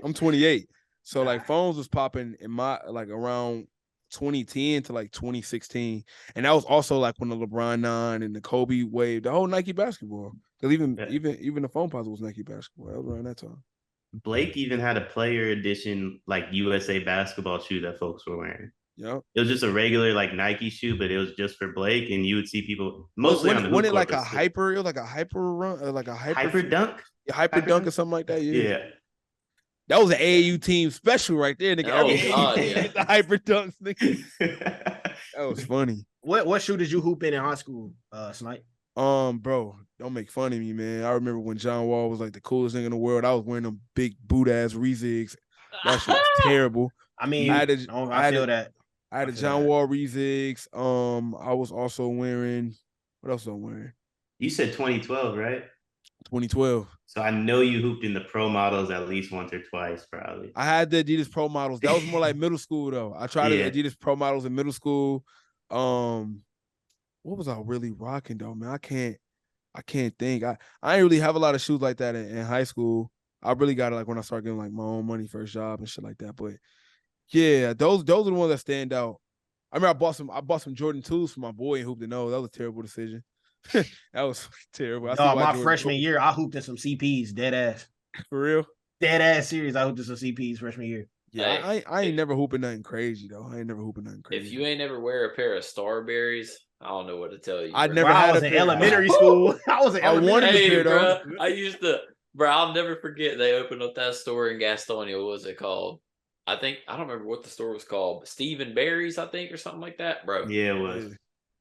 I'm 28. So like phones was popping in my like around 2010 to like 2016. And that was also like when the LeBron 9 and the Kobe wave, the whole Nike basketball. Because even the phone puzzle was Nike basketball. That was around that time. Blake even had a player edition like USA basketball shoe that folks were wearing. Yeah, it was just a regular like Nike shoe, but it was just for Blake, and you would see people mostly on the hoop it like court, a hyper. It was like a hyper run, like a hyper dunk, hyper dunk or something like that. Yeah. That was an AAU team special right there, nigga. Yeah. The hyper dunks, nigga. That was funny. What shoe did you hoop in high school, Snipe? Bro, don't make fun of me, man. I remember when John Wall was like the coolest thing in the world. I was wearing them big boot ass Rezigs. That shit was terrible. I mean, I feel that. I had a John Wall Rezigs. I was also wearing, what else was I wearing? You said 2012, right? 2012. So I know you hooped in the pro models at least once or twice, probably. I had the Adidas Pro models. That was more like middle school, though. I tried the Adidas Pro models in middle school. What was I really rocking, though, man? I can't think. I didn't really have a lot of shoes like that in high school. I really got it like when I started getting like my own money, first job and shit like that. But yeah, those are the ones that stand out. I remember I bought some Jordan 2s for my boy and hooped the nose. That was a terrible decision. That was terrible. My freshman year, I hooped in some CPs, dead ass. For real? Dead ass serious. I hooped in some CPs freshman year. Yeah, hey, I ain't never hooping nothing crazy though. I ain't never hooping nothing crazy. If you ain't never wear a pair of Starberries, I don't know what to tell you. I was in elementary school. I was in elementary school, bro. I used to, bro. I'll never forget. They opened up that store in Gastonia. What was it called? I don't remember what the store was called. Stephen Barry's, I think, or something like that, bro. Yeah, it was.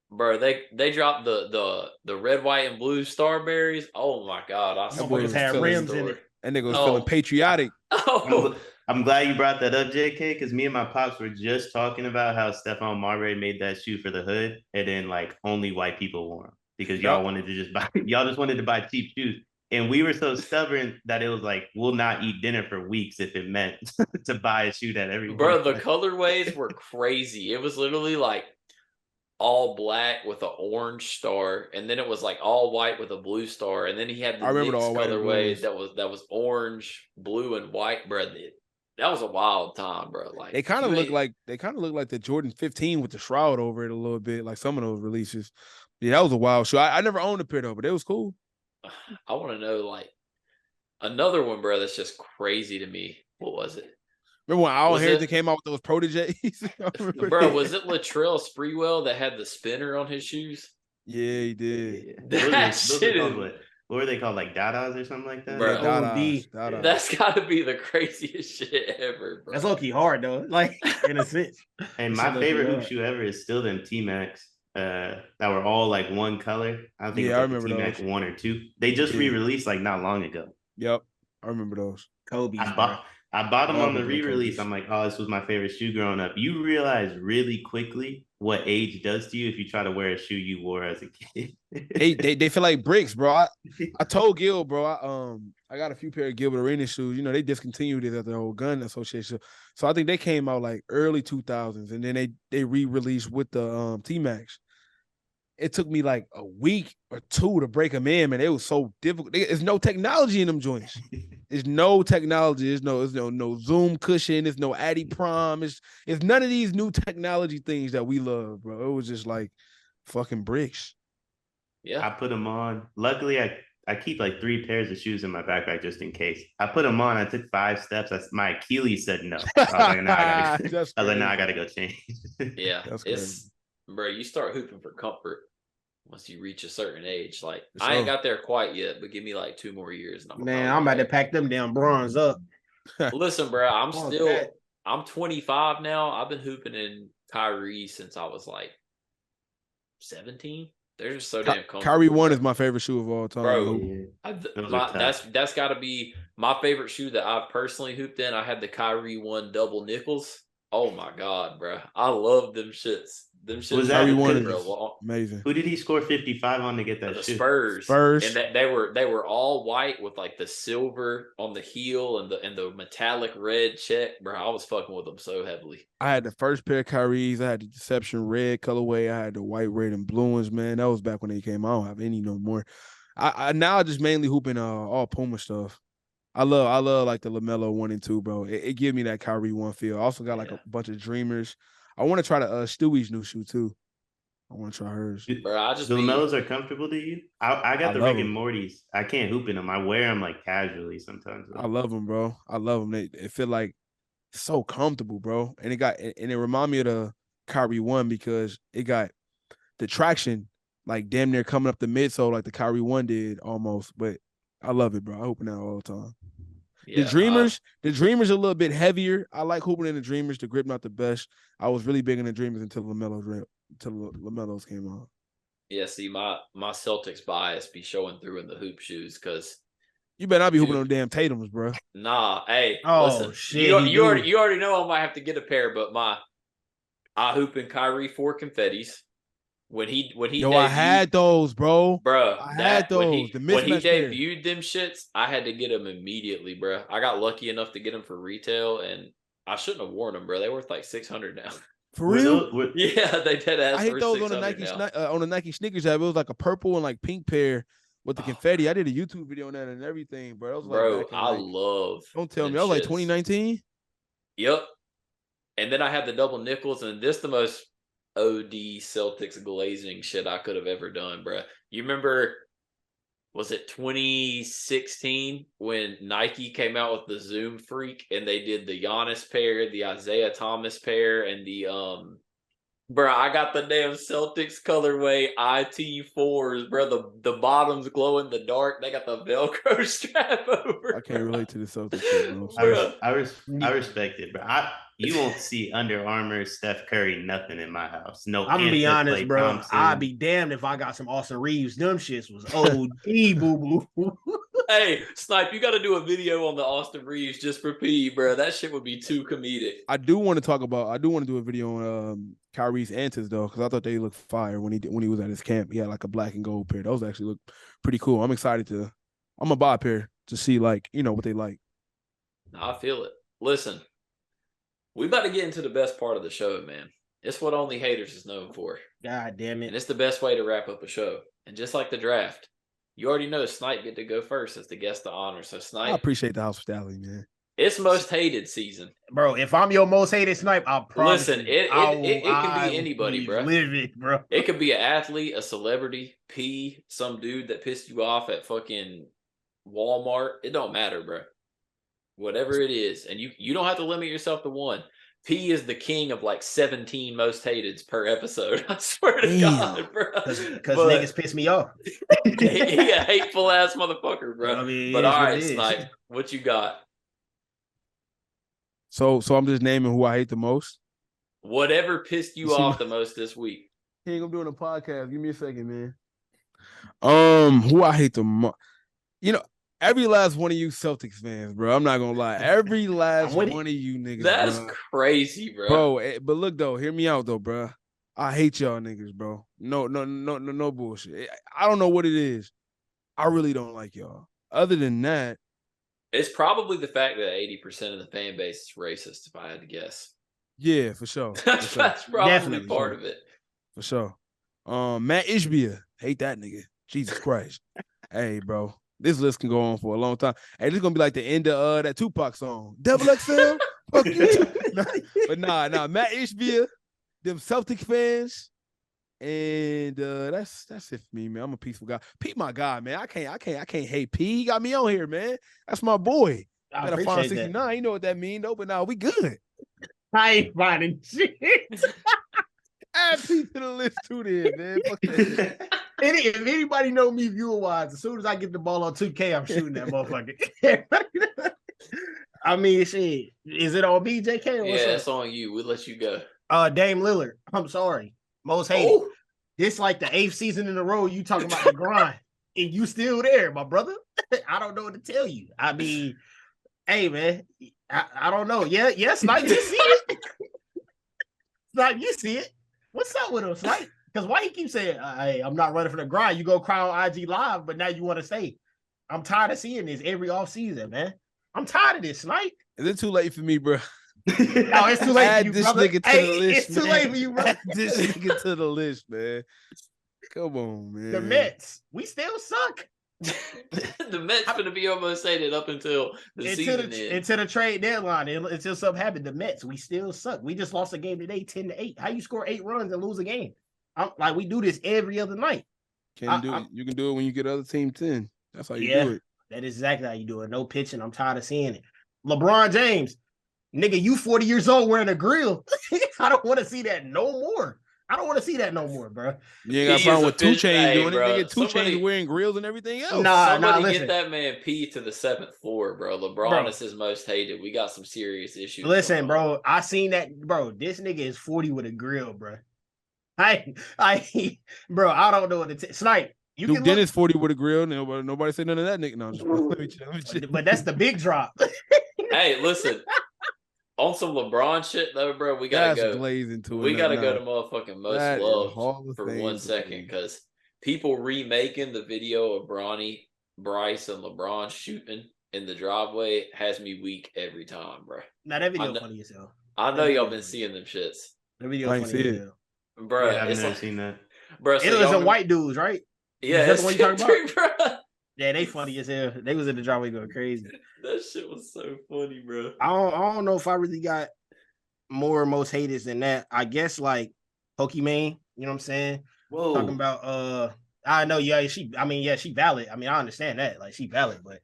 Bro, they dropped the red, white, and blue Starberries. Oh my god, I swear boys had rims in it. That nigga was feeling patriotic. Oh. I'm glad you brought that up, JK, because me and my pops were just talking about how Stephon Marbury made that shoe for the hood, and then like only white people wore them because y'all just wanted to buy cheap shoes. And we were so stubborn that it was like, we'll not eat dinner for weeks if it meant to buy a shoe that everyone. Bro, the colorways were crazy. It was literally like all black with an orange star, and then it was like all white with a blue star, and then he had the mixed colorways that was orange, blue, and white, bro. That was a wild time, bro. Like they kind of look like the Jordan 15 with the shroud over it a little bit, like some of those releases. Yeah, that was a wild shoe. I never owned a pair though, but it was cool. I want to know like another one, bro. That's just crazy to me. What was it? Remember when Al Harrington came out with those proteges? Bro, was it Latrell Sprewell that had the spinner on his shoes? Yeah, he did. That shit is what were they called? Like Dadas or something like that? Bro. Yeah, OD. Dada. That's got to be the craziest shit ever, bro. That's low-key hard though. Like in a sense. And That shit my low-key favorite hoop hard. shoe ever is still them T-Max that were all like one color. I don't think Yeah, it's I like the remember T-Max those. 1 or 2. They just Yeah. re-released like not long ago. Yep, I remember those. Kobe's, I bro. bought I bought them Love on the them re-release. Kobe's. I'm like, oh, this was my favorite shoe growing up. You realize really quickly what age does to you if you try to wear a shoe you wore as a kid. They feel like bricks, bro. I told Gil, bro. I got a few pair of Gilbert Arenas shoes. You know, they discontinued it at the whole gun association. So I think they came out like early 2000s, and then they re-released with the T-Max. It took me like a week or two to break them in, man. It was so difficult. There's no technology in them joints. There's no technology. There's no zoom cushion. There's no Addy Prom. It's none of these new technology things that we love, bro. It was just like fucking bricks. Yeah. I put them on. Luckily, I keep like 3 pairs of shoes in my backpack just in case. I put them on. I took 5 steps. My Achilles said no. I was like, nah, I gotta go change. Yeah. That's It's, bro, you start hooping for comfort once you reach a certain age. Like, For I ain't sure. got there quite yet, but give me like 2 more years. And Man, I'm about to pack them damn bronze up. Listen, bro, Fuck that. I'm 25 now. I've been hooping in Kyrie since I was like 17. They're just so damn comfortable. Kyrie 1 bro. is my favorite shoe of all time. Bro, Yeah. that's got to be my favorite shoe that I've personally hooped in. I had the Kyrie 1 double nickels. Oh my god, bro, I love them shits. Them shits. Was that Kyrie been 1 good is for a long. amazing. Who did he score 55 on to get that The shoe? Spurs, and that they were all white with like the silver on the heel and the metallic red check, bro. I was fucking with them so heavily. I had the first pair of Kyries. I had the Deception red colorway. I had the white, red, and blue ones, man. That was back when they came out. I don't have any no more. I now just mainly hooping all Puma stuff. I love like the LaMelo 1 and 2, bro. It gives me that Kyrie 1 feel. I also got like a bunch of Dreamers. I want to try the Stewie's new shoe too. I want to try hers. Bro, the LaMelos are comfortable to you? I got the Rick and them. Morty's. I can't hoop in them. I wear them like casually sometimes. I love them, bro. I love them. They feel like so comfortable, bro. And it remind me of the Kyrie 1 because it got the traction like damn near coming up the midsole like the Kyrie 1 did almost. But I love it, bro. I hoop in that all the time. Yeah, the Dreamers are a little bit heavier. I like hooping in the Dreamers. The grip not the best. I was really big in the Dreamers until LaMelo's came out. Yeah, see, my Celtics bias be showing through in the hoop shoes because you better not be hooping on damn Tatums, bro. Nah, hey, listen, shit, you already know I might have to get a pair, but I hoop in Kyrie 4 confettis. When he Yo, I had those, bro. I had those. When he debuted them shits, I had to get them immediately, bro. I got lucky enough to get them for retail, and I shouldn't have worn them, bro. They worth like $600 now. For real? Yeah, they did. I hit those on the Nike sneakers app. It was like a purple and like pink pair with the confetti. I did a YouTube video on that and everything, bro. I love. Don't tell me. I was like 2019. Yep. And then I had the double nickels, and this the most OD Celtics glazing shit I could have ever done, bro. You remember, was it 2016 when Nike came out with the Zoom Freak and they did the Giannis pair, the Isaiah Thomas pair, and the bro, I got the damn Celtics colorway IT4s, bro. The bottoms glow in the dark. They got the Velcro strap over. I can't relate to the Celtics, bro. I respect it, bro. You won't see Under Armour, Steph Curry, nothing in my house. No, I'm gonna be honest, bro. I'd be damned if I got some Austin Reeves. Them shits was OD, boo boo. Hey, Snipe, you got to do a video on the Austin Reeves just for P, bro. That shit would be too comedic. I do want to do a video on Kyrie's antics though, because I thought they looked fire when he was at his camp. He had like a black and gold pair. Those actually look pretty cool. I'm excited I'm gonna buy a pair to see like what they like. I feel it. Listen, we about to get into the best part of the show, man. It's what Only Haters is known for. God damn it. And it's the best way to wrap up a show. And just like the draft, you already know Snipe get to go first as the guest of honor. So Snipe, I appreciate the hospitality, man. It's most hated season. Bro, if I'm your most hated Snipe, I'll promise. Listen, it can be anybody, bro. Livid, bro. It could be an athlete, a celebrity, P, some dude that pissed you off at fucking Walmart. It don't matter, bro. Whatever it is. And you don't have to limit yourself to one. P is the king of like 17 most hateds per episode. I swear to Damn. God, bro. Because niggas piss me off. He a hateful ass motherfucker, bro. I mean, but it is all what right, it is. Snipe, what you got? So I'm just naming who I hate the most. Whatever pissed you See off my- the most this week. Hey, I'm doing a podcast. Give me a second, man. Who I hate the most. You know, every last one of you Celtics fans, bro. I'm not gonna lie. Every last one of you niggas, That's bro. crazy, bro. But look though, hear me out though, bro. I hate y'all niggas, bro. No bullshit. I don't know what it is. I really don't like y'all. Other than that, It's probably the fact that 80% of the fan base is racist, if I had to guess. yeah, for sure. That's probably Definitely, part sure. of it. For sure. Matt Ishbia. Hate that nigga. Jesus Christ. Hey, bro. This list can go on for a long time. Hey, this is gonna be like the end of that Tupac song. Devil XL? Fuck you. But nah, Matt Ishbia, them Celtic fans. And that's it for me, man. I'm a peaceful guy. Pete, my guy, man. I can't hate Pete. He got me on here, man. That's my boy. I Gotta find appreciate 69. that. You know what that mean, though. But now we good. I ain't finding shit. Add Pete to the list too, then, man. Fuck that. If anybody know me viewer-wise, as soon as I get the ball on 2K, I'm shooting that motherfucker. I mean, shit. Is it on me, JK? Or what's Yeah, up? it's on you. We'll let you go. Dame Lillard. I'm sorry. Most hated. Oh, This like the 8th season in a row you talking about the grind. And you still there, my brother. I don't know what to tell you. I mean, hey, man. I don't know. Yeah, Snipe, you see it? Snipe, you see it. What's up with him, Snipe? Because why you keep saying, hey, I'm not running for the grind. You go cry on IG Live, but now you want to say, I'm tired of seeing this every offseason, man. I'm tired of this, Snipe. Is it too late for me, bro? No, it's too late Add for you, this brother. nigga to Hey, the list, it's too man. late for you, brother. Add this nigga to the list, man. Come on, man. The Mets, we still suck. the Mets going to be almost hated up until the season ends. Until the trade deadline, until something happened. The Mets, we still suck. We just lost a game today, 10-8. How you score 8 runs and lose a game? We do this every other night. You can do it when you get other team 10. That's how you do it. That is exactly how you do it. No pitching. I'm tired of seeing it. LeBron James, nigga, you 40 years old wearing a grill. I don't want to see that no more. I don't want to see that no more, bro. You ain't got a problem with 2 Chainz doing it. Nigga, 2 Chainz wearing grills and everything else. Somebody listen. get that man P to the 7th floor, bro. LeBron is his most hated. We got some serious issues. Listen, bro, I seen that, bro. This nigga is 40 with a grill, bro. Bro, I don't know what to Snipe. You Duke can Dennis 40 with a grill. Nobody say none of that, nigga. No, let me chill. But that's the big drop. Hey, listen. On some LeBron shit, though, bro, we gotta go. We gotta go to motherfucking most loved for 1 second, because people remaking the video of Bronny, Bryce, and LeBron shooting in the driveway has me weak every time, bro. Now that video funny as hell. I know y'all been seeing them shits. That video funny as hell, bro. Yeah, I've never seen that, bro. So it was some white dudes, right? Yeah, that's the one you talking about, bro. Yeah, they funny as hell. They was in the driveway going crazy. That shit was so funny, bro. I don't know if I really got more most haters than that. I guess like Pokimane, you know what I'm saying? Whoa. Talking about I know, she valid. I mean, I understand that. Like, she valid, but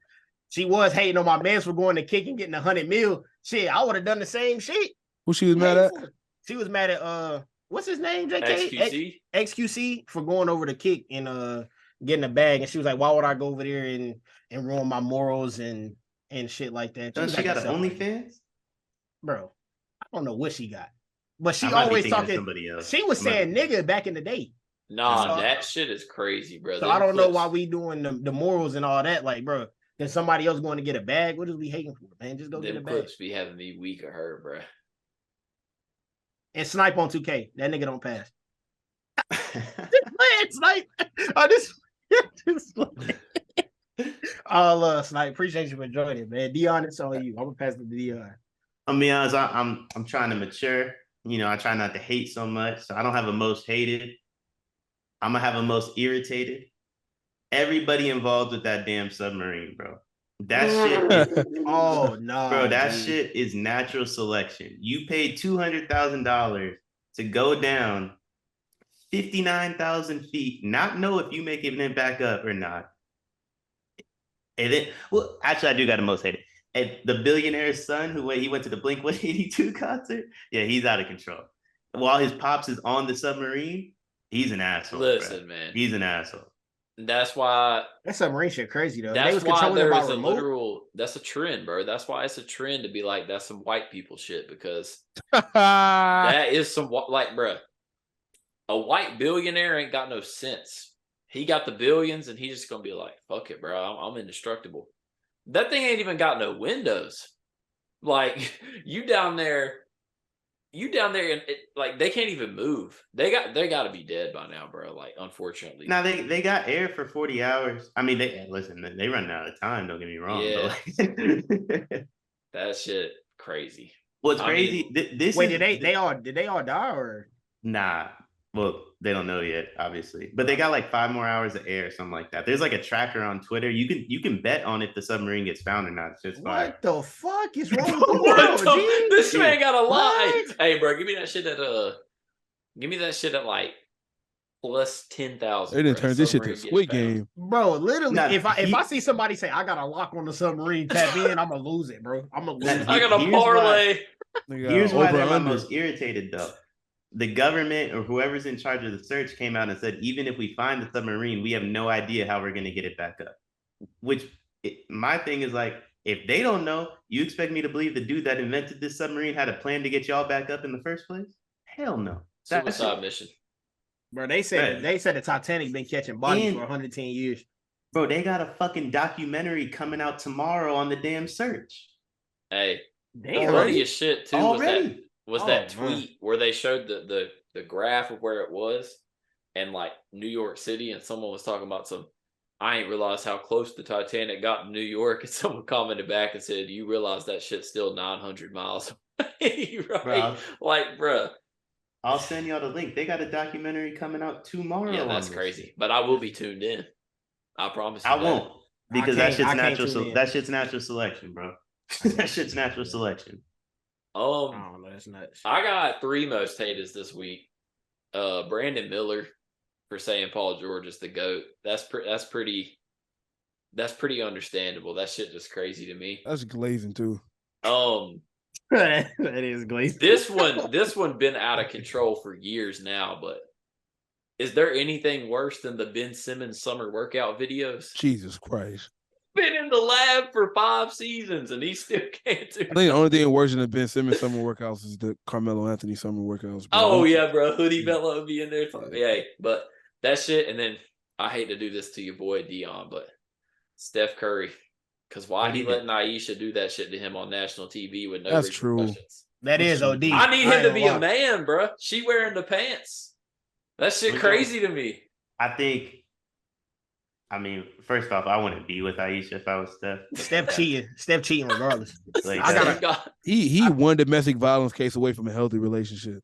she was hating on my mans for going to kick and getting 100 mil. Shit, I would have done the same shit. Who she was mad at? She was mad at what's his name, JK? XQC for going over the kick and getting a bag. And she was like, why would I go over there and ruin my morals and shit like that? She got an OnlyFans? Bro, I don't know what she got. But she always talking. She was saying nigga back in the day. Nah, that shit is crazy, bro. So I don't know why we doing the morals and all that. Like, bro, is somebody else going to get a bag? What is we hating for, man? Just go get a bag. Clips be having me weak of her, bro. And Snipe on 2K. That nigga don't pass. Snipe. I love Snipe. Appreciate you for joining it, man. Deion, it's on you. I'm gonna pass it to Deion. I'll be honest, I'm trying to mature. You know, I try not to hate so much. So I don't have a most hated. I'm gonna have a most irritated. Everybody involved with that damn submarine, bro. That shit is, oh no, bro. That shit is natural selection. You paid $200,000 to go down 59,000 feet, not know if you make it back up or not. And then, well, actually, I do got a most hated. And the billionaire's son, he went to the Blink-182 concert, yeah, he's out of control. While his pops is on the submarine, he's an asshole. Listen, bro. man. He's an asshole. That's why That submarine shit crazy though. That's They was why controlling it there by is a remote. literal. That's a trend, bro. That's why it's a trend to be like that's some white people shit because Ah, that is some like, bro. A white billionaire ain't got no sense. He got the billions, and he's just gonna be like, "Fuck it, bro. I'm indestructible." That thing ain't even got no windows. Like you down there, and like they can't even move. They got to be dead by now, bro. Like unfortunately. Now they got air for 40 hours. I mean, they run out of time. Don't get me wrong. Yeah. But like, That shit crazy. what's I crazy? mean, Did they all die or? Nah. Well, they don't know yet, obviously. But they got like 5 more hours of air, something like that. There's like a tracker on Twitter. You can bet on if the submarine gets found or not. It's just fire. What the fuck is wrong with the world, G? This man got a lie. What? Hey, bro, give me that shit at like plus 10,000. they didn't turn this shit to Squid Game. Bro, literally, Nah, if I see somebody say I got a lock on the submarine, tap in, I'm gonna lose it, bro. I'm gonna lose it. I got a Here's parlay. Here's why they're my Over-under. most irritated, though. The government or whoever's in charge of the search came out and said, even if we find the submarine, we have no idea how we're going to get it back up. My thing is like, if they don't know, you expect me to believe the dude that invented this submarine had a plan to get y'all back up in the first place? Hell no. Suicide mission. Bro, they said the Titanic been catching bodies for 110 years. Bro, they got a fucking documentary coming out tomorrow on the damn search. Hey, Damn, funny as shit too Already? was that tweet where they showed the graph of where it was and like New York City, and someone was talking about I ain't realized how close the Titanic got to New York, and someone commented back and said, "You realize that shit's still 900 miles away?" Right? Bro. Like, bro. I'll send y'all the link. They got a documentary coming out tomorrow. Yeah, that's crazy. But I will be tuned in. I promise you. I won't, because that shit's natural selection, bro. That shit's natural selection. Oh, that's nuts. I got 3 most haters this week. Brandon Miller for saying Paul George is the GOAT. That's pretty understandable. That shit just crazy to me. That's glazing too. That is glazing. This one been out of control for years now, but is there anything worse than the Ben Simmons summer workout videos? Jesus Christ. Been in the lab for 5 seasons and he still can't do I think the only thing worse than the Ben Simmons summer workouts is the Carmelo Anthony summer workouts. Bro. Oh yeah, bro. Hoodie Bello would be in there. Yeah, but that shit. And then I hate to do this to your boy Deion, but Steph Curry, because why he letting Aisha do that shit to him on national TV with no That's true. repercussions? That is OD. I need him to be a man, bro. She wearing the pants. That shit crazy to me. I mean, first off, I wouldn't be with Aisha if I was Steph. Steph cheating regardless. Like, he one domestic violence case away from a healthy relationship.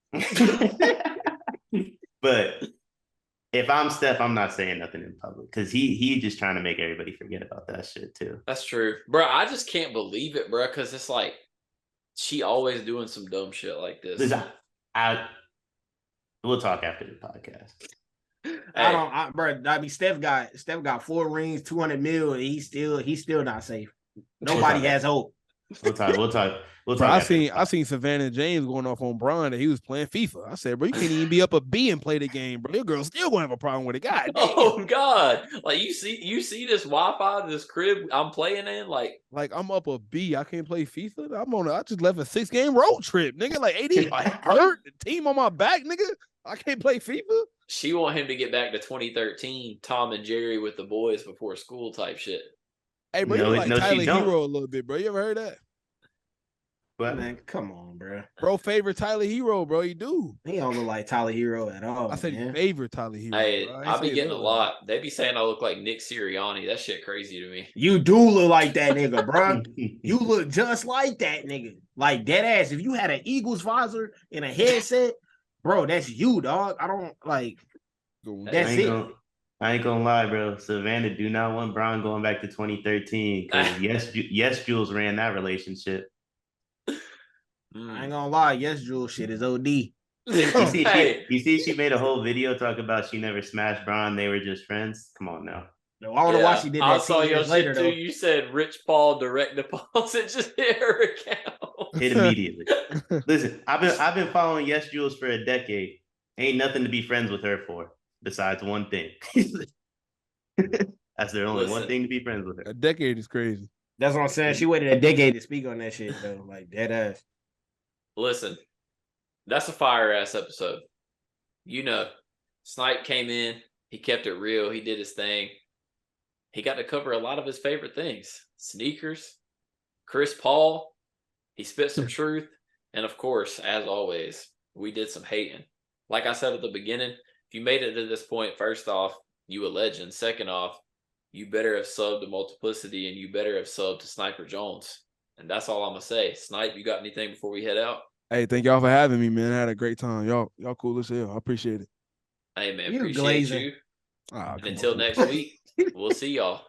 But if I'm Steph, I'm not saying nothing in public because he just trying to make everybody forget about that shit too. That's true, bro. I just can't believe it, bro, because it's like she always doing some dumb shit like this. We'll talk after the podcast. Hey. Steph got 4 rings, 200 mil, and he's still not safe. Nobody has hope. We'll talk. Bro, I seen Savannah James going off on Bron that he was playing FIFA. I said, bro, you can't even be up a B and play the game, bro. Your girl still gonna have a problem with it. God damn. Oh God. Like you see this Wi-Fi, this crib I'm playing in, like I'm up a B. I can't play FIFA. I just left a 6-game road trip, nigga. Like 80 hurt, the team on my back, nigga. I can't play FIFA. She want him to get back to 2013, Tom and Jerry with the boys before school type shit. Hey, bro, you like Tyler Hero a little bit, bro. You ever heard that? But man, come on, bro. Bro, favorite Tyler Hero, bro. You do. He don't look like Tyler Hero at all. I said man. favorite Tyler Hero. Hey, I be getting a lot. They be saying I look like Nick Sirianni. That shit crazy to me. You do look like that nigga, bro. You look just like that nigga. Like dead ass. If you had an Eagles visor and a headset, bro, that's you, dog. I don't like. That's it. I ain't gonna lie, bro. Savannah do not want Bron going back to 2013 because yes, Jules ran that relationship. I ain't gonna lie. Yes, Jules shit is OD. You see, she made a whole video talk about she never smashed Bron. They were just friends. Come on now. No, I don't know why she did I that saw 10 your years shit later, too. though. You said Rich Paul direct deposit just hit her account. Hit immediately. Listen, I've been following Yes Jules for a decade. Ain't nothing to be friends with her for besides one thing. That's their only one thing to be friends with her. A decade is crazy. That's what I'm saying. She waited a decade to speak on that shit, though. Like, dead ass. Listen, that's a fire ass episode. You know, Snipe came in. He kept it real. He did his thing. He got to cover a lot of his favorite things. Sneakers, Chris Paul. He spit some truth. And of course, as always, we did some hating. Like I said at the beginning, if you made it to this point, first off, you a legend. Second off, you better have subbed to Multiplicity and you better have subbed to Sniper Jones. And that's all I'm going to say. Snipe, you got anything before we head out? Hey, thank y'all for having me, man. I had a great time. Y'all cool as hell. I appreciate it. Hey, man, You appreciate glazing. you. Ah, And come until on. next week, we'll see y'all.